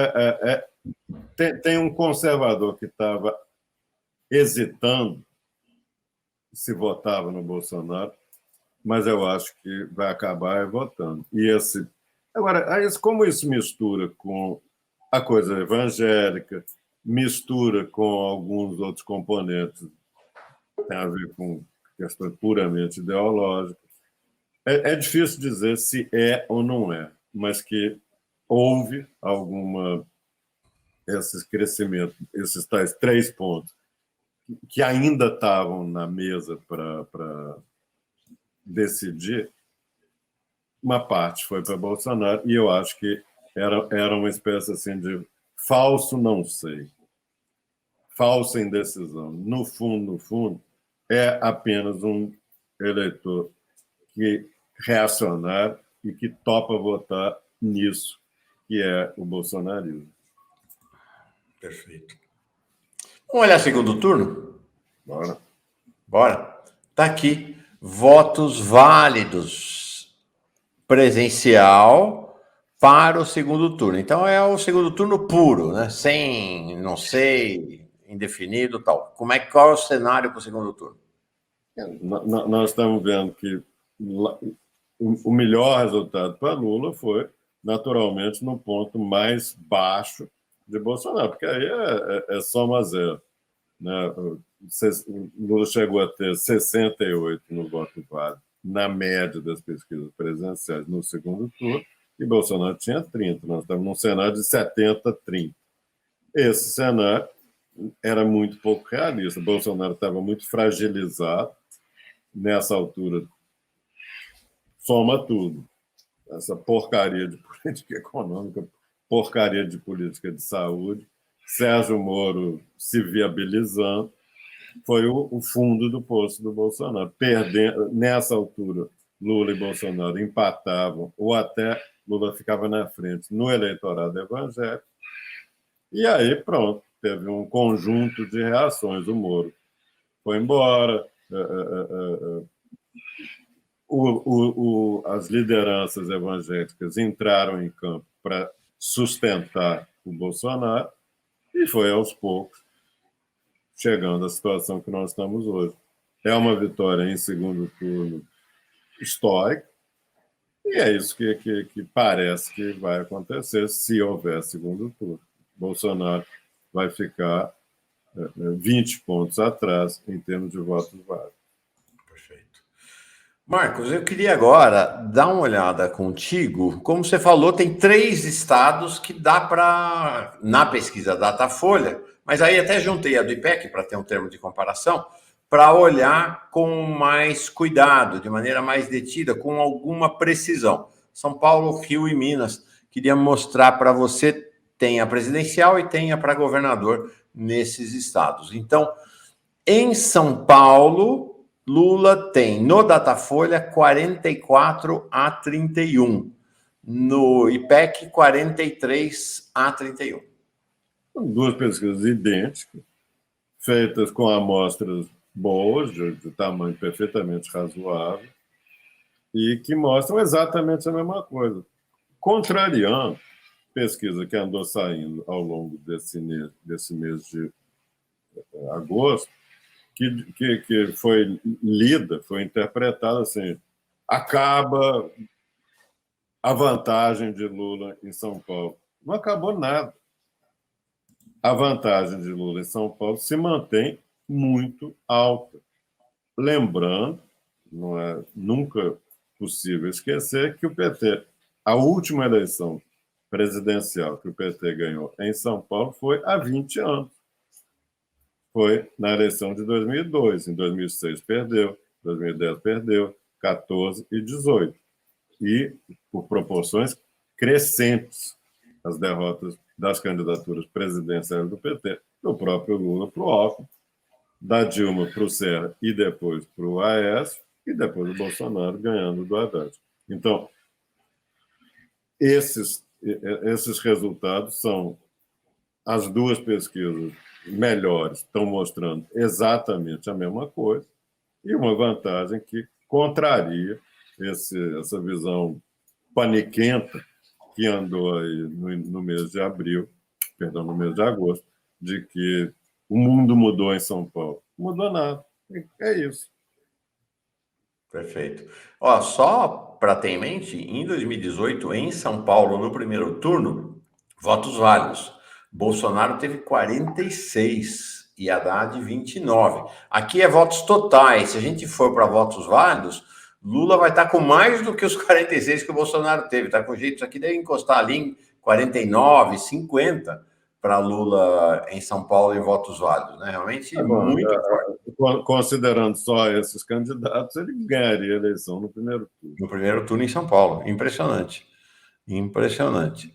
tem um conservador que estava hesitando se votava no Bolsonaro, mas eu acho que vai acabar votando. Agora, como isso mistura com a coisa evangélica, mistura com alguns outros componentes, tem a ver com questões puramente ideológicas. É difícil dizer se é ou não é, mas que houve esses crescimentos, esses tais 3 pontos, que ainda estavam na mesa para decidir, uma parte foi para Bolsonaro, e eu acho que era uma espécie assim de falso não sei, falsa indecisão. No fundo, é apenas um eleitor que reacionário e que topa votar nisso, que é o bolsonarismo. Perfeito. Vamos olhar segundo turno? Bora. Bora. Tá aqui. Votos válidos presencial para o segundo turno. Então é o segundo turno puro, né? Sem, não sei, indefinido, tal. Qual é o cenário para o segundo turno? Nós estamos vendo que o melhor resultado para Lula foi, naturalmente, no ponto mais baixo de Bolsonaro, porque aí é soma zero. Né? Lula chegou a ter 68 no voto válido, na média das pesquisas presidenciais no segundo turno, e Bolsonaro tinha 30. Nós estamos num cenário de 70-30. Esse cenário era muito pouco realista. Bolsonaro estava muito fragilizado nessa altura. Soma tudo. Essa porcaria de política econômica, porcaria de política de saúde, Sérgio Moro se viabilizando, foi o fundo do poço do Bolsonaro. Perdendo, nessa altura, Lula e Bolsonaro empatavam, ou até Lula ficava na frente no eleitorado evangélico. E aí, pronto, teve um conjunto de reações. O Moro foi embora, as lideranças evangélicas entraram em campo para sustentar o Bolsonaro e foi aos poucos chegando à situação que nós estamos hoje. É uma vitória em segundo turno histórica e é isso que parece que vai acontecer se houver segundo turno. Bolsonaro vai ficar 20 pontos atrás em termos de votos válidos. Perfeito. Marcos, eu queria agora dar uma olhada contigo. Como você falou, tem 3 estados que dá para, na pesquisa Datafolha, mas aí até juntei a do IPEC para ter um termo de comparação, para olhar com mais cuidado, de maneira mais detida, com alguma precisão. São Paulo, Rio e Minas. Queria mostrar para você, tem a presidencial e tem a para governador nesses estados. Então, em São Paulo, Lula tem no Datafolha 44-31. No IPEC, 43-31. Duas pesquisas idênticas, feitas com amostras boas, de tamanho perfeitamente razoável, e que mostram exatamente a mesma coisa. Contrariando pesquisa que andou saindo ao longo desse mês de agosto, que foi lida, foi interpretada assim: acaba a vantagem de Lula em São Paulo. Não acabou nada. A vantagem de Lula em São Paulo se mantém muito alta. Lembrando, não é nunca possível esquecer que o PT, a última eleição presidencial que o PT ganhou em São Paulo foi há 20 anos. Foi na eleição de 2002. Em 2006 perdeu, 2010 perdeu, 14 e 18. E por proporções crescentes as derrotas das candidaturas presidenciais do PT, do próprio Lula para o Alckmin, da Dilma para o Serra e depois para o Aécio, e depois o Bolsonaro ganhando do Haddad. Então, esses resultados são as duas pesquisas melhores, estão mostrando exatamente a mesma coisa, e uma vantagem que contraria essa visão paniquenta que andou aí no mês de abril, perdão, no mês de agosto, de que o mundo mudou em São Paulo. Não mudou nada. É isso. Perfeito. Ó, só para ter em mente, em 2018, em São Paulo, no primeiro turno, votos válidos. Bolsonaro teve 46 e Haddad 29. Aqui é votos totais. Se a gente for para votos válidos, Lula vai estar com mais do que os 46 que o Bolsonaro teve. Tá com jeito, isso aqui deve encostar ali em 49, 50 para Lula em São Paulo em votos válidos, né? Realmente muito forte. Considerando só esses candidatos, ele ganharia a eleição no primeiro turno. No primeiro turno em São Paulo. Impressionante. Impressionante.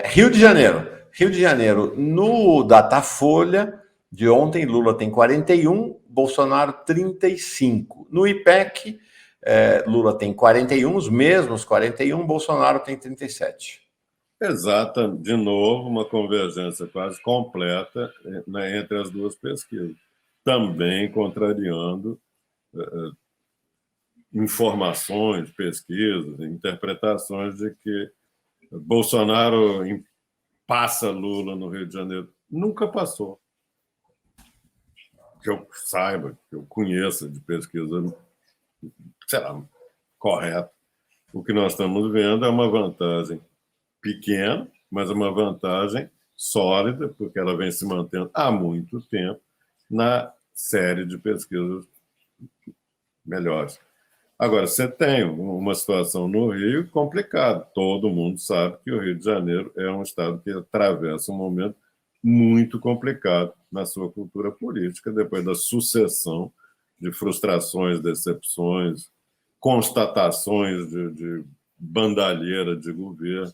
Rio de Janeiro. Rio de Janeiro, no Datafolha de ontem, Lula tem 41, Bolsonaro 35. No IPEC, Lula tem 41, os mesmos 41, Bolsonaro tem 37. Exata, de novo, uma convergência quase completa, né, entre as duas pesquisas. Também contrariando informações, pesquisas, interpretações de que Bolsonaro passa Lula no Rio de Janeiro. Nunca passou. Que eu saiba, que eu conheça de pesquisa, sei lá, correta. O que nós estamos vendo é uma vantagem pequena, mas uma vantagem sólida, porque ela vem se mantendo há muito tempo na série de pesquisas melhores. Agora, você tem uma situação no Rio complicada. Todo mundo sabe que o Rio de Janeiro é um estado que atravessa um momento muito complicado na sua cultura política, depois da sucessão de frustrações, decepções, constatações de bandalheira de governo.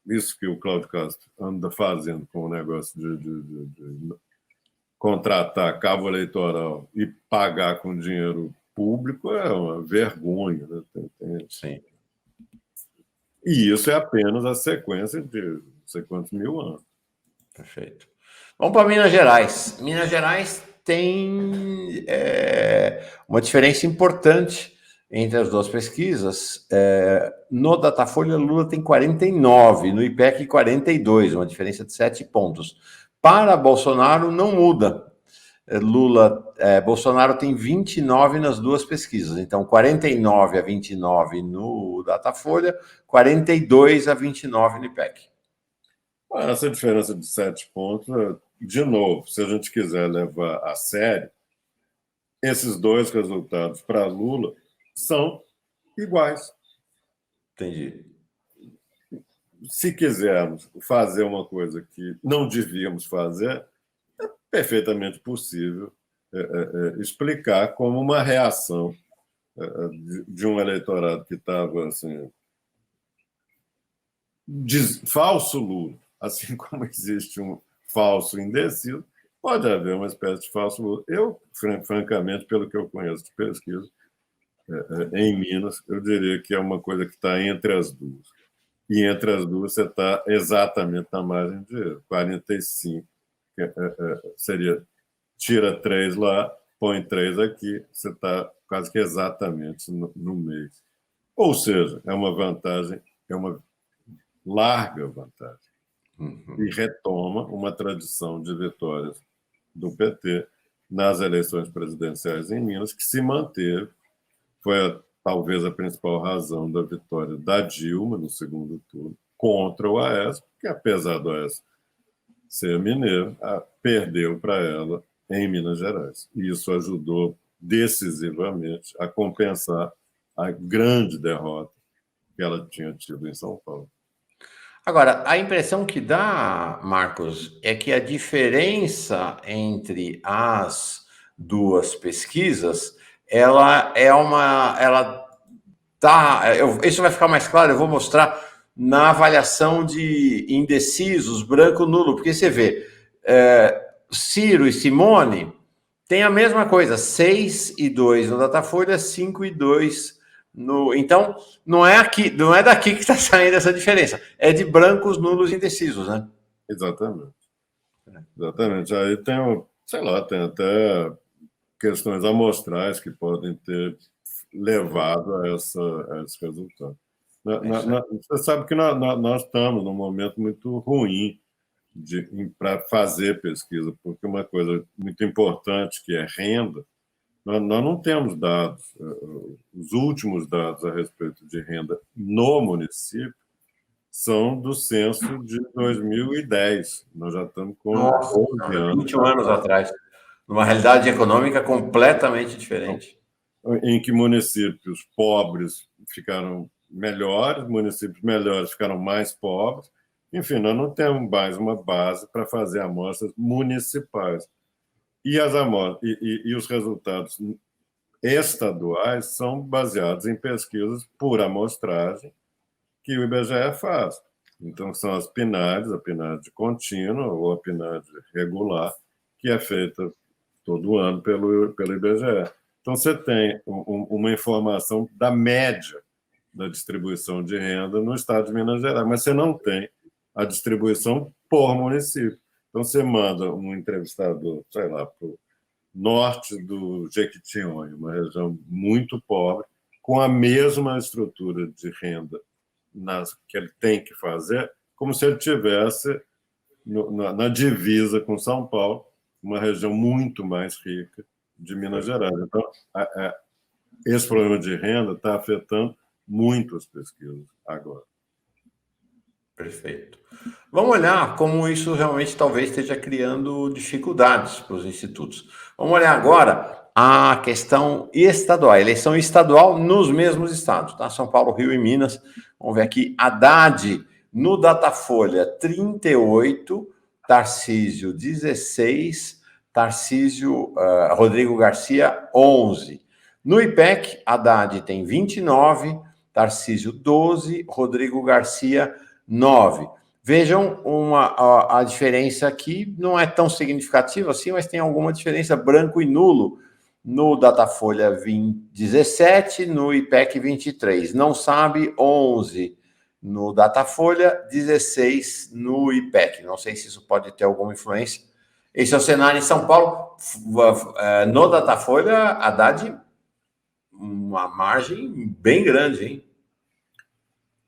Isso que o Cláudio Castro anda fazendo com o negócio de contratar cabo eleitoral e pagar com dinheiro público é uma vergonha. Né? Sim. E isso é apenas a sequência de não sei quantos mil anos. Perfeito. Vamos para Minas Gerais. Minas Gerais tem uma diferença importante entre as duas pesquisas. No Datafolha, Lula tem 49, no IPEC 42, uma diferença de 7 pontos. Para Bolsonaro, não muda. Bolsonaro tem 29 nas duas pesquisas. Então, 49 a 29 no Datafolha, 42 a 29 no IPEC. Essa diferença de 7 pontos, de novo, se a gente quiser levar a sério, esses dois resultados para Lula são iguais. Entendi. Se quisermos fazer uma coisa que não devíamos fazer, é perfeitamente possível explicar como uma reação de um eleitorado que estava assim, falso Lula, assim como existe um falso indeciso, pode haver uma espécie de falso Lula. Eu, francamente, pelo que eu conheço de pesquisa, em Minas, eu diria que é uma coisa que está entre as duas. E entre as duas você está exatamente na margem de erro. 45 seria tira 3 lá, põe 3 aqui, você está quase que exatamente no meio. Ou seja, é uma vantagem, é uma larga vantagem Uhum. e retoma uma tradição de vitórias do PT nas eleições presidenciais em Minas, que se manteve. Foi talvez a principal razão da vitória da Dilma no segundo turno contra o Aécio, que apesar do Aécio ser mineiro, perdeu para ela em Minas Gerais. E isso ajudou decisivamente a compensar a grande derrota que ela tinha tido em São Paulo. Agora, a impressão que dá, Marcos, é que a diferença entre as duas pesquisas, ela tá, isso vai ficar mais claro, eu vou mostrar na avaliação de indecisos, branco, nulo, porque você vê, Ciro e Simone têm a mesma coisa, 6 e 2 no Datafolha, 5 e 2 no. Então, não é daqui que está saindo essa diferença, é de brancos, nulos e indecisos, né? Exatamente. Exatamente. Aí tem, sei lá, tem até questões amostrais que podem ter levado a esse resultado. Você sabe que nós estamos num momento muito ruim para fazer pesquisa, porque uma coisa muito importante que é renda, nós não temos dados. Os últimos dados a respeito de renda no município são do censo de 2010. Nós já estamos com Nossa, 11 anos 21 anos atrás, numa realidade econômica completamente diferente. em que municípios pobres ficaram melhores, municípios melhores ficaram mais pobres. Enfim, nós não temos mais uma base para fazer amostras municipais. E, e os resultados estaduais são baseados em pesquisas por amostragem que o IBGE faz. Então, são as PNADs, a PNAD contínua ou a PNAD regular, que é feita todo ano pelo IBGE. Então, você tem uma informação da média da distribuição de renda no estado de Minas Gerais, mas você não tem a distribuição por município. Então, você manda um entrevistador, sei lá, para o norte do Jequitinhonha, uma região muito pobre, com a mesma estrutura de renda que ele tem que fazer, como se ele tivesse na divisa com São Paulo, uma região muito mais rica de Minas Gerais. Então, esse problema de renda está afetando muito as pesquisas agora. Perfeito. Vamos olhar como isso realmente talvez esteja criando dificuldades para os institutos. Vamos olhar agora a questão estadual, a eleição estadual nos mesmos estados, tá? São Paulo, Rio e Minas. Vamos ver aqui, Haddad no Datafolha 38, Tarcísio 16, Rodrigo Garcia 11. No IPEC, Haddad tem 29, Tarcísio 12, Rodrigo Garcia 9. Vejam a diferença aqui, não é tão significativa assim, mas tem alguma diferença, branco e nulo, no Datafolha 17, no IPEC 23. Não sabe, 11 no Datafolha, 16 no IPEC. Não sei se isso pode ter alguma influência. Esse é o cenário em São Paulo. No Datafolha, Haddad, uma margem bem grande, hein?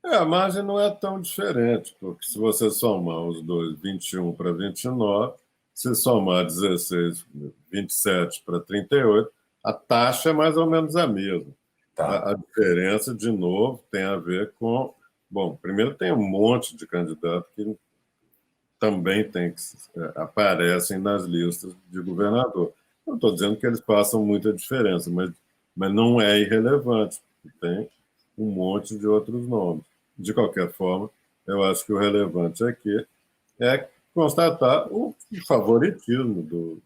A margem não é tão diferente, porque se você somar os dois, 21 para 29, se somar 16, 27 para 38, a taxa é mais ou menos a mesma. Tá. A diferença, de novo, tem a ver com... Bom, primeiro tem um monte de candidatos que também aparecem nas listas de governador. Não estou dizendo que eles passam muita diferença, mas não é irrelevante. Tem um monte de outros nomes. De qualquer forma, eu acho que o relevante aqui é constatar o favoritismo do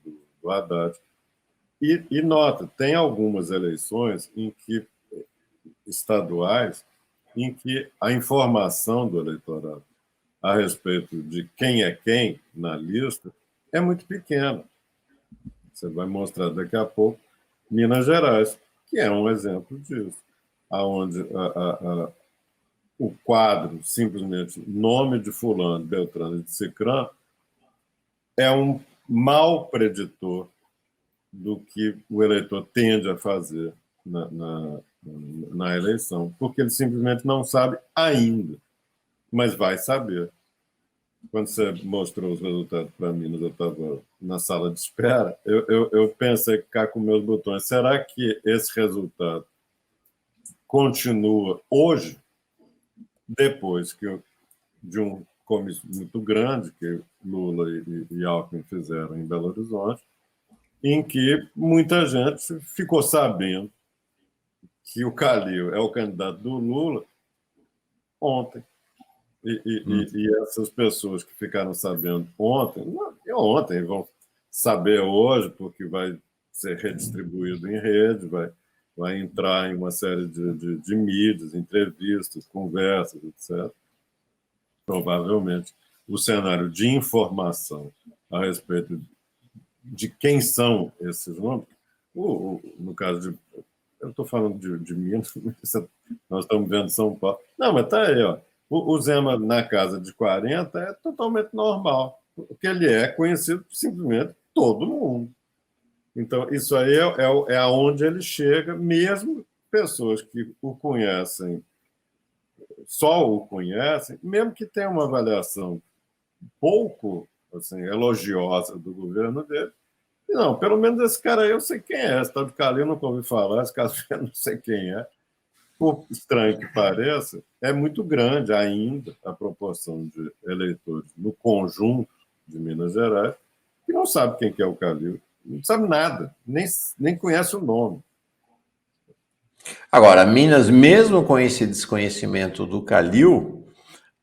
Haddad. E nota, tem algumas eleições estaduais em que a informação do eleitorado a respeito de quem é quem na lista é muito pequena. Você vai mostrar daqui a pouco Minas Gerais, que é um exemplo disso, aonde o quadro, simplesmente nome de fulano, Beltrano e de Cicrano, é um mau preditor do que o eleitor tende a fazer na eleição, porque ele simplesmente não sabe ainda mas vai saber. Quando você mostrou os resultados para mim, eu estava na sala de espera, eu pensei cá com meus botões, será que esse resultado continua hoje, depois de um comício muito grande que Lula e Alckmin fizeram em Belo Horizonte, em que muita gente ficou sabendo que o Calil é o candidato do Lula ontem. E essas pessoas que ficaram sabendo ontem vão saber hoje, porque vai ser redistribuído em rede, vai entrar em uma série de mídias, entrevistas, conversas, etc. Provavelmente, o cenário de informação a respeito de quem são esses nomes, no caso de. Eu estou falando de Minas, nós estamos vendo São Paulo. Não, mas está aí, ó. O Zema na casa de 40 é totalmente normal, porque ele é conhecido simplesmente por todo mundo. Então, isso aí é aonde ele chega, mesmo pessoas que o conhecem, só o conhecem, mesmo que tenham uma avaliação pouco assim, elogiosa do governo dele. Não, pelo menos esse cara aí eu sei quem é. Esse tal de Calil eu nunca ouvi falar, esse cara eu não sei quem é. Por estranho que pareça, é muito grande ainda a proporção de eleitores no conjunto de Minas Gerais que não sabe quem que é o Calil, não sabe nada, nem conhece o nome. Agora, Minas, mesmo com esse desconhecimento do Calil,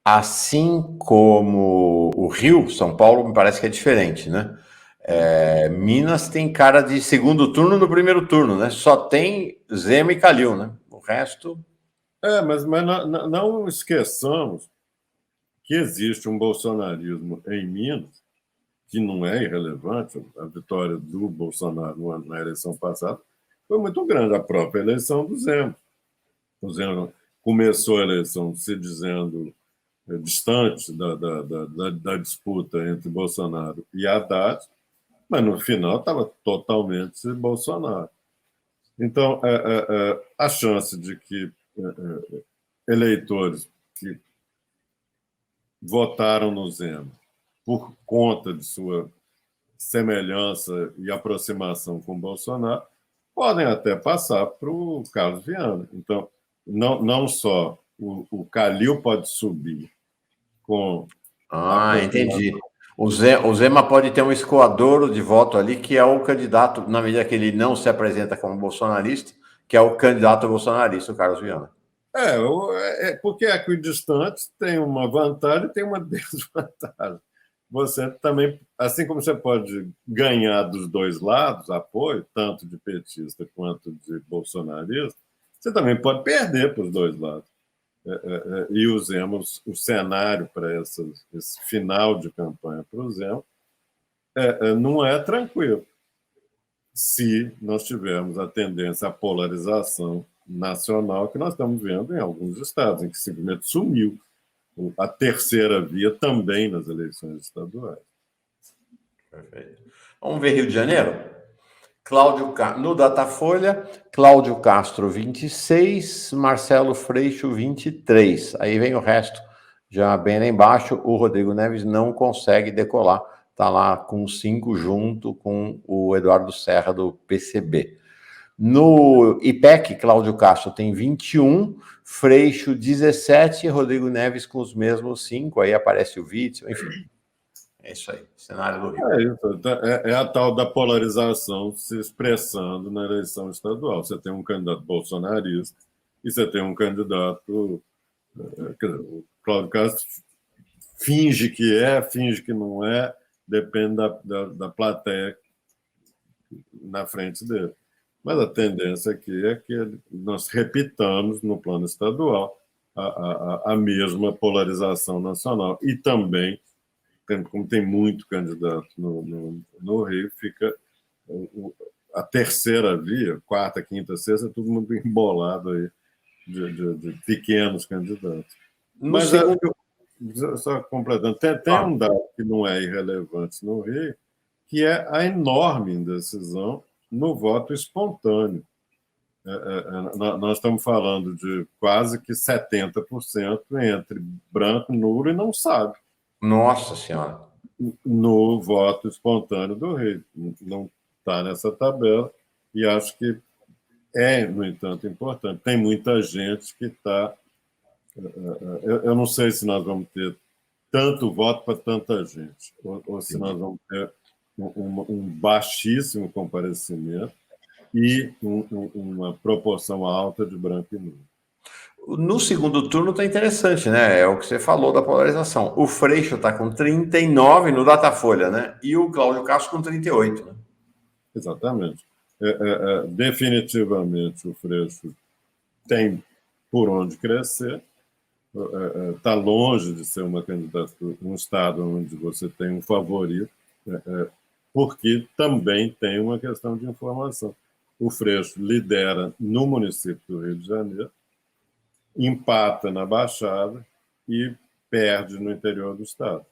assim como o Rio, São Paulo, me parece que é diferente, né? Minas tem cara de segundo turno no primeiro turno, né? Só tem Zema e Calil, né? O resto. Mas não esqueçamos que existe um bolsonarismo em Minas que não é irrelevante. A vitória do Bolsonaro na eleição passada foi muito grande, a própria eleição do Zema. O Zema começou a eleição se dizendo distante da disputa entre Bolsonaro e Haddad, mas no final estava totalmente Bolsonaro. Então, a chance de que eleitores que votaram no Zema por conta de sua semelhança e aproximação com Bolsonaro podem até passar para o Carlos Viana. Então, não só o Calil pode subir com a Entendi. combinação. O Zema pode ter um escoadouro de voto ali, que é o candidato, na medida que ele não se apresenta como bolsonarista, que é o candidato bolsonarista, o Carlos Viana. Porque equidistantes tem uma vantagem e tem uma desvantagem. Você também, assim como você pode ganhar dos dois lados apoio, tanto de petista quanto de bolsonarista, você também pode perder para os dois lados. E usemos o cenário para esse final de campanha para o Zema, não é tranquilo se nós tivermos a tendência à polarização nacional que nós estamos vendo em alguns estados, em que simplesmente sumiu a terceira via também nas eleições estaduais. Perfeito. Vamos ver Rio de Janeiro? No Datafolha, Cláudio Castro, 26, Marcelo Freixo, 23. Aí vem o resto, já bem lá embaixo. O Rodrigo Neves não consegue decolar, está lá com 5 junto com o Eduardo Serra, do PCB. No IPEC, Cláudio Castro tem 21, Freixo 17, Rodrigo Neves com os mesmos 5, aí aparece o Witzel, enfim. É isso aí, cenário do Rio. É a tal da polarização se expressando na eleição estadual. Você tem um candidato bolsonarista e você tem um candidato. O Cláudio Castro finge que não é, depende da plateia na frente dele. Mas a tendência aqui é que nós repitamos no plano estadual a mesma polarização nacional. E também, como tem muito candidato no Rio, fica a terceira via, quarta, quinta, sexta, todo mundo embolado aí de pequenos candidatos. Mas só completando, tem um dado que não é irrelevante no Rio, que é a enorme indecisão no voto espontâneo. nós estamos falando de quase que 70% entre branco, nulo e não sabe. Nossa Senhora. No voto espontâneo do rei. Não está nessa tabela e acho que é, no entanto, importante. Tem muita gente que está... Eu não sei se nós vamos ter tanto voto para tanta gente, ou se nós vamos ter um baixíssimo comparecimento e uma proporção alta de branco e nulo. No segundo turno está interessante, né? É o que você falou da polarização. O Freixo está com 39 no Datafolha, né? E o Cláudio Castro com 38, né? Exatamente. Definitivamente o Freixo tem por onde crescer. Está longe de ser uma candidatura, um estado onde você tem um favorito, porque também tem uma questão de informação. O Freixo lidera no município do Rio de Janeiro, empata na Baixada e perde no interior do estado.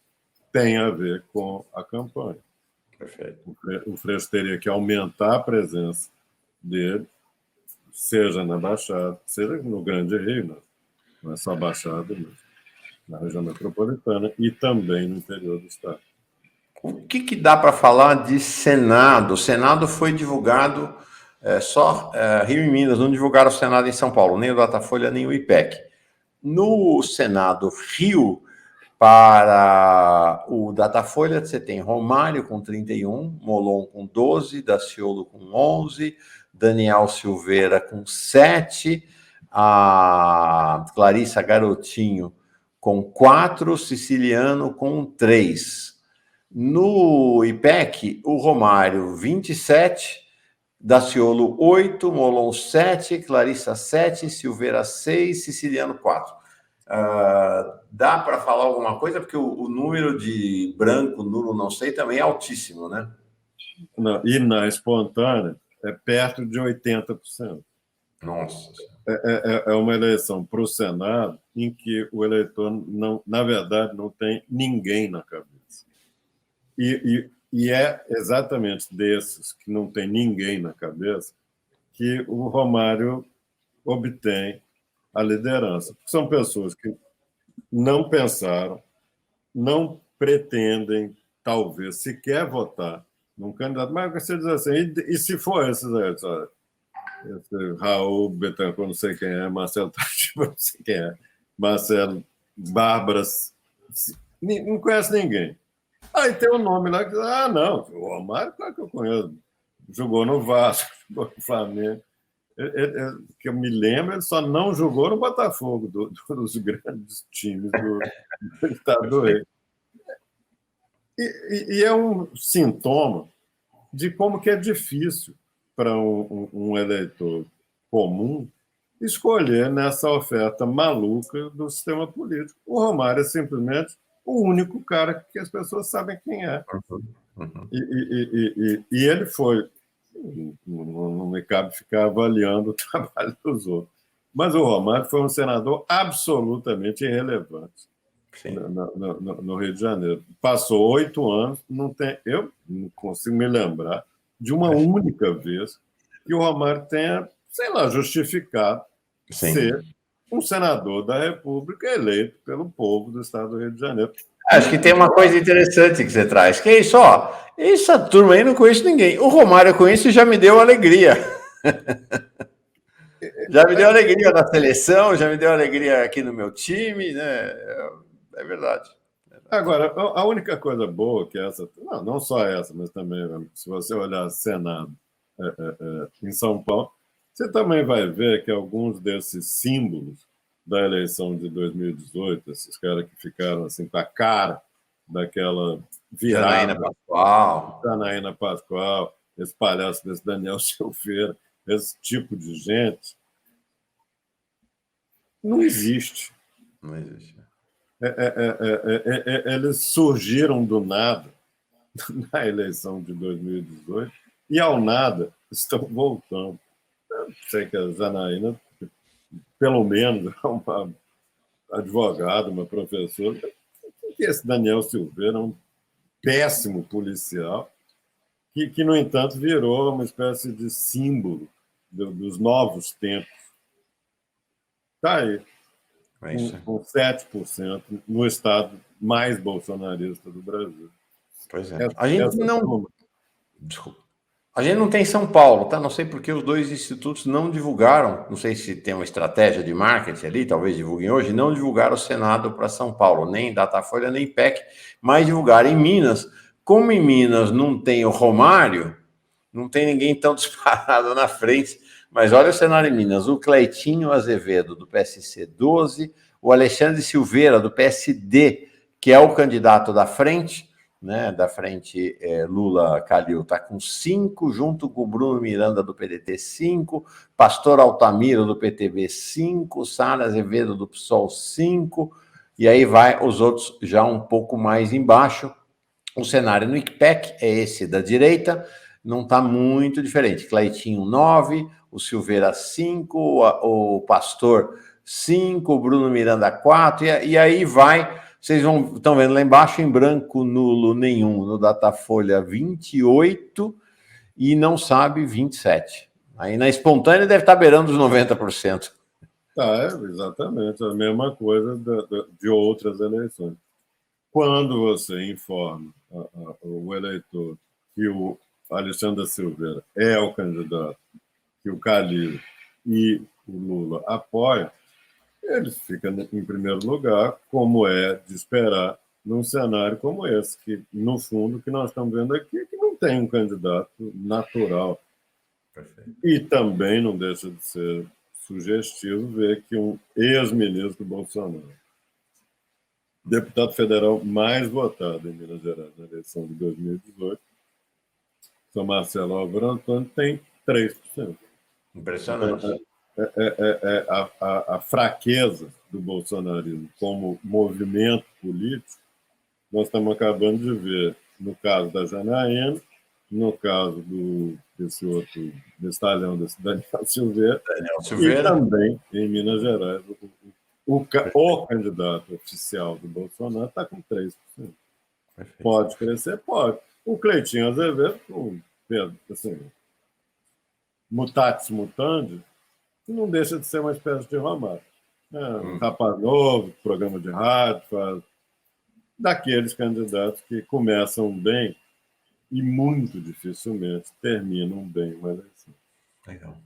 Tem a ver com a campanha. Perfeito. O Freixo teria que aumentar a presença dele, seja na Baixada, seja no Grande Rio, não é só Baixada mesmo, na região metropolitana e também no interior do estado. O que dá para falar de Senado? O Senado foi divulgado só Rio e Minas, não divulgaram o Senado em São Paulo, nem o Datafolha, nem o IPEC. No Senado Rio, para o Datafolha, você tem Romário com 31, Molon com 12, Daciolo com 11, Daniel Silveira com 7, a Clarissa Garotinho com 4, Siciliano com 3. No IPEC, o Romário 27, Daciolo 8, Molon 7, Clarissa 7, Silveira 6, Siciliano 4. Dá para falar alguma coisa? Porque o número de branco, nulo, não sei, também é altíssimo, né? Não, e na espontânea é perto de 80%. Nossa. É uma eleição para o Senado em que o eleitor, não, na verdade, não tem ninguém na cabeça. E é exatamente desses que não tem ninguém na cabeça que o Romário obtém a liderança. São pessoas que não pensaram, não pretendem, talvez, sequer votar num candidato. Mas você diz assim, e se for esses aí? Esse Raul Bettencourt, não sei quem é, Marcelo Tatiba, não sei quem é, Marcelo Bárbara, não conhece ninguém. Aí tem um nome lá que diz, não, o Romário, claro que eu conheço. Jogou no Vasco, jogou no Flamengo. Que eu me lembro, ele só não jogou no Botafogo, dos grandes times do Estado do Rio. E é um sintoma de como que é difícil para um eleitor comum escolher nessa oferta maluca do sistema político. O Romário é simplesmente o único cara que as pessoas sabem quem é. E ele foi... Não me cabe ficar avaliando o trabalho dos outros. Mas o Romário foi um senador absolutamente irrelevante no Rio de Janeiro. Passou 8 anos, eu não consigo me lembrar de uma única vez que o Romário tenha, sei lá, justificado ser um senador da República eleito pelo povo do estado do Rio de Janeiro. Acho que tem uma coisa interessante que você traz, que é isso, ó. Essa turma aí não conheço ninguém. O Romário eu conheço e já me deu alegria. Já me deu alegria na seleção, já me deu alegria aqui no meu time, né? É verdade. Agora, a única coisa boa que essa... Não só essa, mas também, se você olhar Senado em São Paulo, você também vai ver que alguns desses símbolos da eleição de 2018, esses caras que ficaram assim com a cara daquela virada... Janaína Pascoal, esse palhaço desse Daniel Silveira, esse tipo de gente, não existe. Não existe. Eles surgiram do nada na eleição de 2018 e, ao nada, estão voltando. Eu sei que a Janaína, pelo menos, é uma advogada, uma professora, que esse Daniel Silveira é um péssimo policial que, no entanto, virou uma espécie de símbolo dos novos tempos. Está aí, com 7% no estado mais bolsonarista do Brasil. Pois é. A gente não... Desculpa. A gente não tem São Paulo, tá? Não sei porque os dois institutos não divulgaram, não sei se tem uma estratégia de marketing ali, talvez divulguem hoje, não divulgaram o Senado para São Paulo, nem Datafolha, nem PEC, mas divulgaram em Minas. Como em Minas não tem o Romário, não tem ninguém tão disparado na frente, mas olha o cenário em Minas, o Cleitinho Azevedo, do PSC, 12, o Alexandre Silveira, do PSD, que é o candidato da frente, né, da frente Lula-Calil, está com 5, junto com o Bruno Miranda, do PDT, 5, Pastor Altamiro, do PTB, 5, Sara Azevedo, do PSOL, 5, e aí vai os outros já um pouco mais embaixo. O cenário no ICPEC é esse da direita, não está muito diferente. Cleitinho, 9, o Silveira, 5, o Pastor, 5, o Bruno Miranda, 4, e aí vai... Vocês estão vendo lá embaixo, em branco, nulo, nenhum. No Datafolha, 28 e não sabe 27. Aí na espontânea deve estar beirando os 90%. Exatamente. A mesma coisa de outras eleições. Quando você informa o eleitor que o Alexandre Silveira é o candidato, que o Calil e o Lula apoiam, ele fica em primeiro lugar, como é de esperar num cenário como esse, que, no fundo, o que nós estamos vendo aqui é que não tem um candidato natural. Perfeito. E também não deixa de ser sugestivo ver que um ex-ministro do Bolsonaro, deputado federal mais votado em Minas Gerais na eleição de 2018, São Marcelo Álvaro Antônio, tem 3%. Impressionante. Então, a fraqueza do bolsonarismo como movimento político, nós estamos acabando de ver no caso da Janaína, no caso desse outro destalhão, desse Daniel Silveira, e também em Minas Gerais, o candidato oficial do Bolsonaro está com 3%. Perfeito. Pode crescer? Pode. O Cleitinho Azevedo, assim, mutatis mutandis, não deixa de ser uma espécie de Romário. Um rapaz novo, programa de rádio, daqueles candidatos que começam bem e muito dificilmente terminam bem uma eleição. Legal.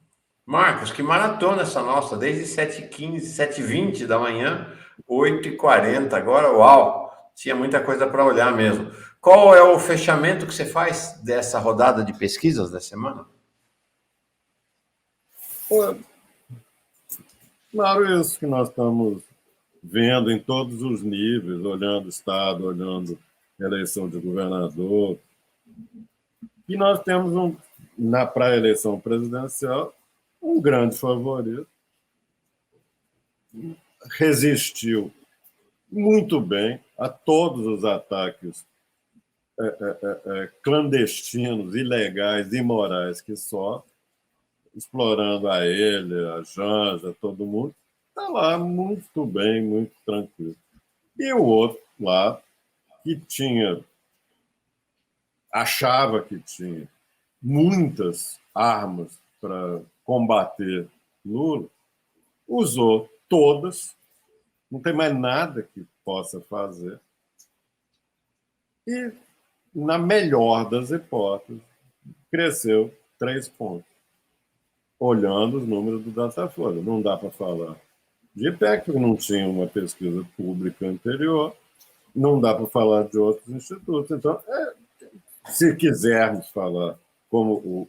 Marcos, que maratona essa nossa, desde 7h15, 7h20 da manhã, 8h40. Agora, uau, tinha muita coisa para olhar mesmo. Qual é o fechamento que você faz dessa rodada de pesquisas da semana? Claro, isso que nós estamos vendo em todos os níveis, olhando o Estado, olhando a eleição de governador. E nós temos, para a eleição presidencial, um grande favorito. Resistiu muito bem a todos os ataques clandestinos, ilegais, imorais que sofre, explorando a ele, a Janja, todo mundo. Está lá muito bem, muito tranquilo. E o outro lá, que achava que tinha muitas armas para combater Lula, usou todas, não tem mais nada que possa fazer. E, na melhor das hipóteses, cresceu 3 pontos. Olhando os números do Datafolha. Não dá para falar de IPEC, porque não tinha uma pesquisa pública anterior, não dá para falar de outros institutos. Então, se quisermos falar como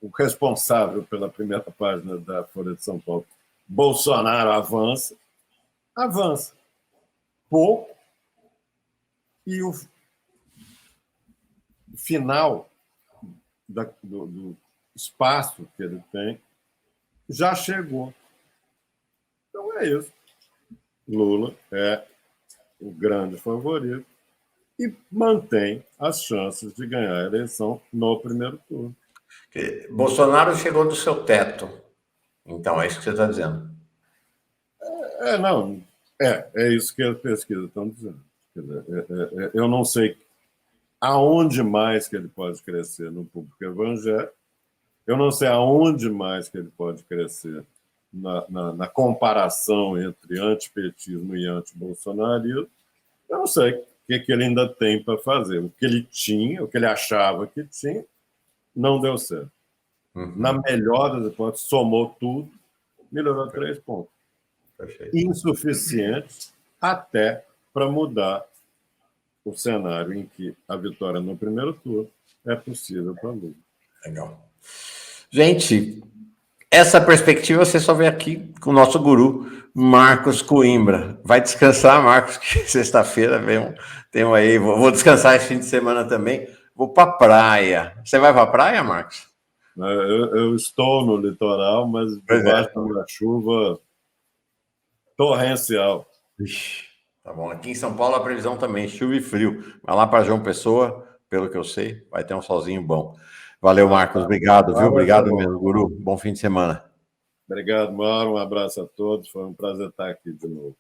o responsável pela primeira página da Folha de São Paulo, Bolsonaro avança pouco, e o final do espaço que ele tem já chegou. Então é isso. Lula é o grande favorito e mantém as chances de ganhar a eleição no primeiro turno. Bolsonaro chegou do seu teto. Então, é isso que você está dizendo. É isso que as pesquisas estão dizendo. Eu não sei aonde mais que ele pode crescer no público evangélico, Eu não sei aonde mais que ele pode crescer na comparação entre antipetismo e antibolsonarismo. Eu não sei o que ele ainda tem para fazer. O que ele tinha, o que ele achava que tinha, não deu certo. Na melhor das hipóteses, somou tudo, melhorou 3 pontos. Perfeito. Insuficiente até para mudar o cenário em que a vitória no primeiro turno é possível para Lula. Legal. Gente, essa perspectiva você só vê aqui com o nosso guru, Marcos Coimbra. Vai descansar, Marcos, que sexta-feira tem aí. Vou descansar esse fim de semana também. Vou para praia. Você vai para a praia, Marcos? Eu estou no litoral, mas debaixo de uma chuva torrencial. Ixi, tá bom. Aqui em São Paulo a previsão também, chuva e frio. Vai lá para João Pessoa, pelo que eu sei, vai ter um solzinho bom. Valeu, Marcos. Obrigado, viu? Obrigado mesmo, guru. Bom fim de semana. Obrigado, Mauro. Um abraço a todos. Foi um prazer estar aqui de novo.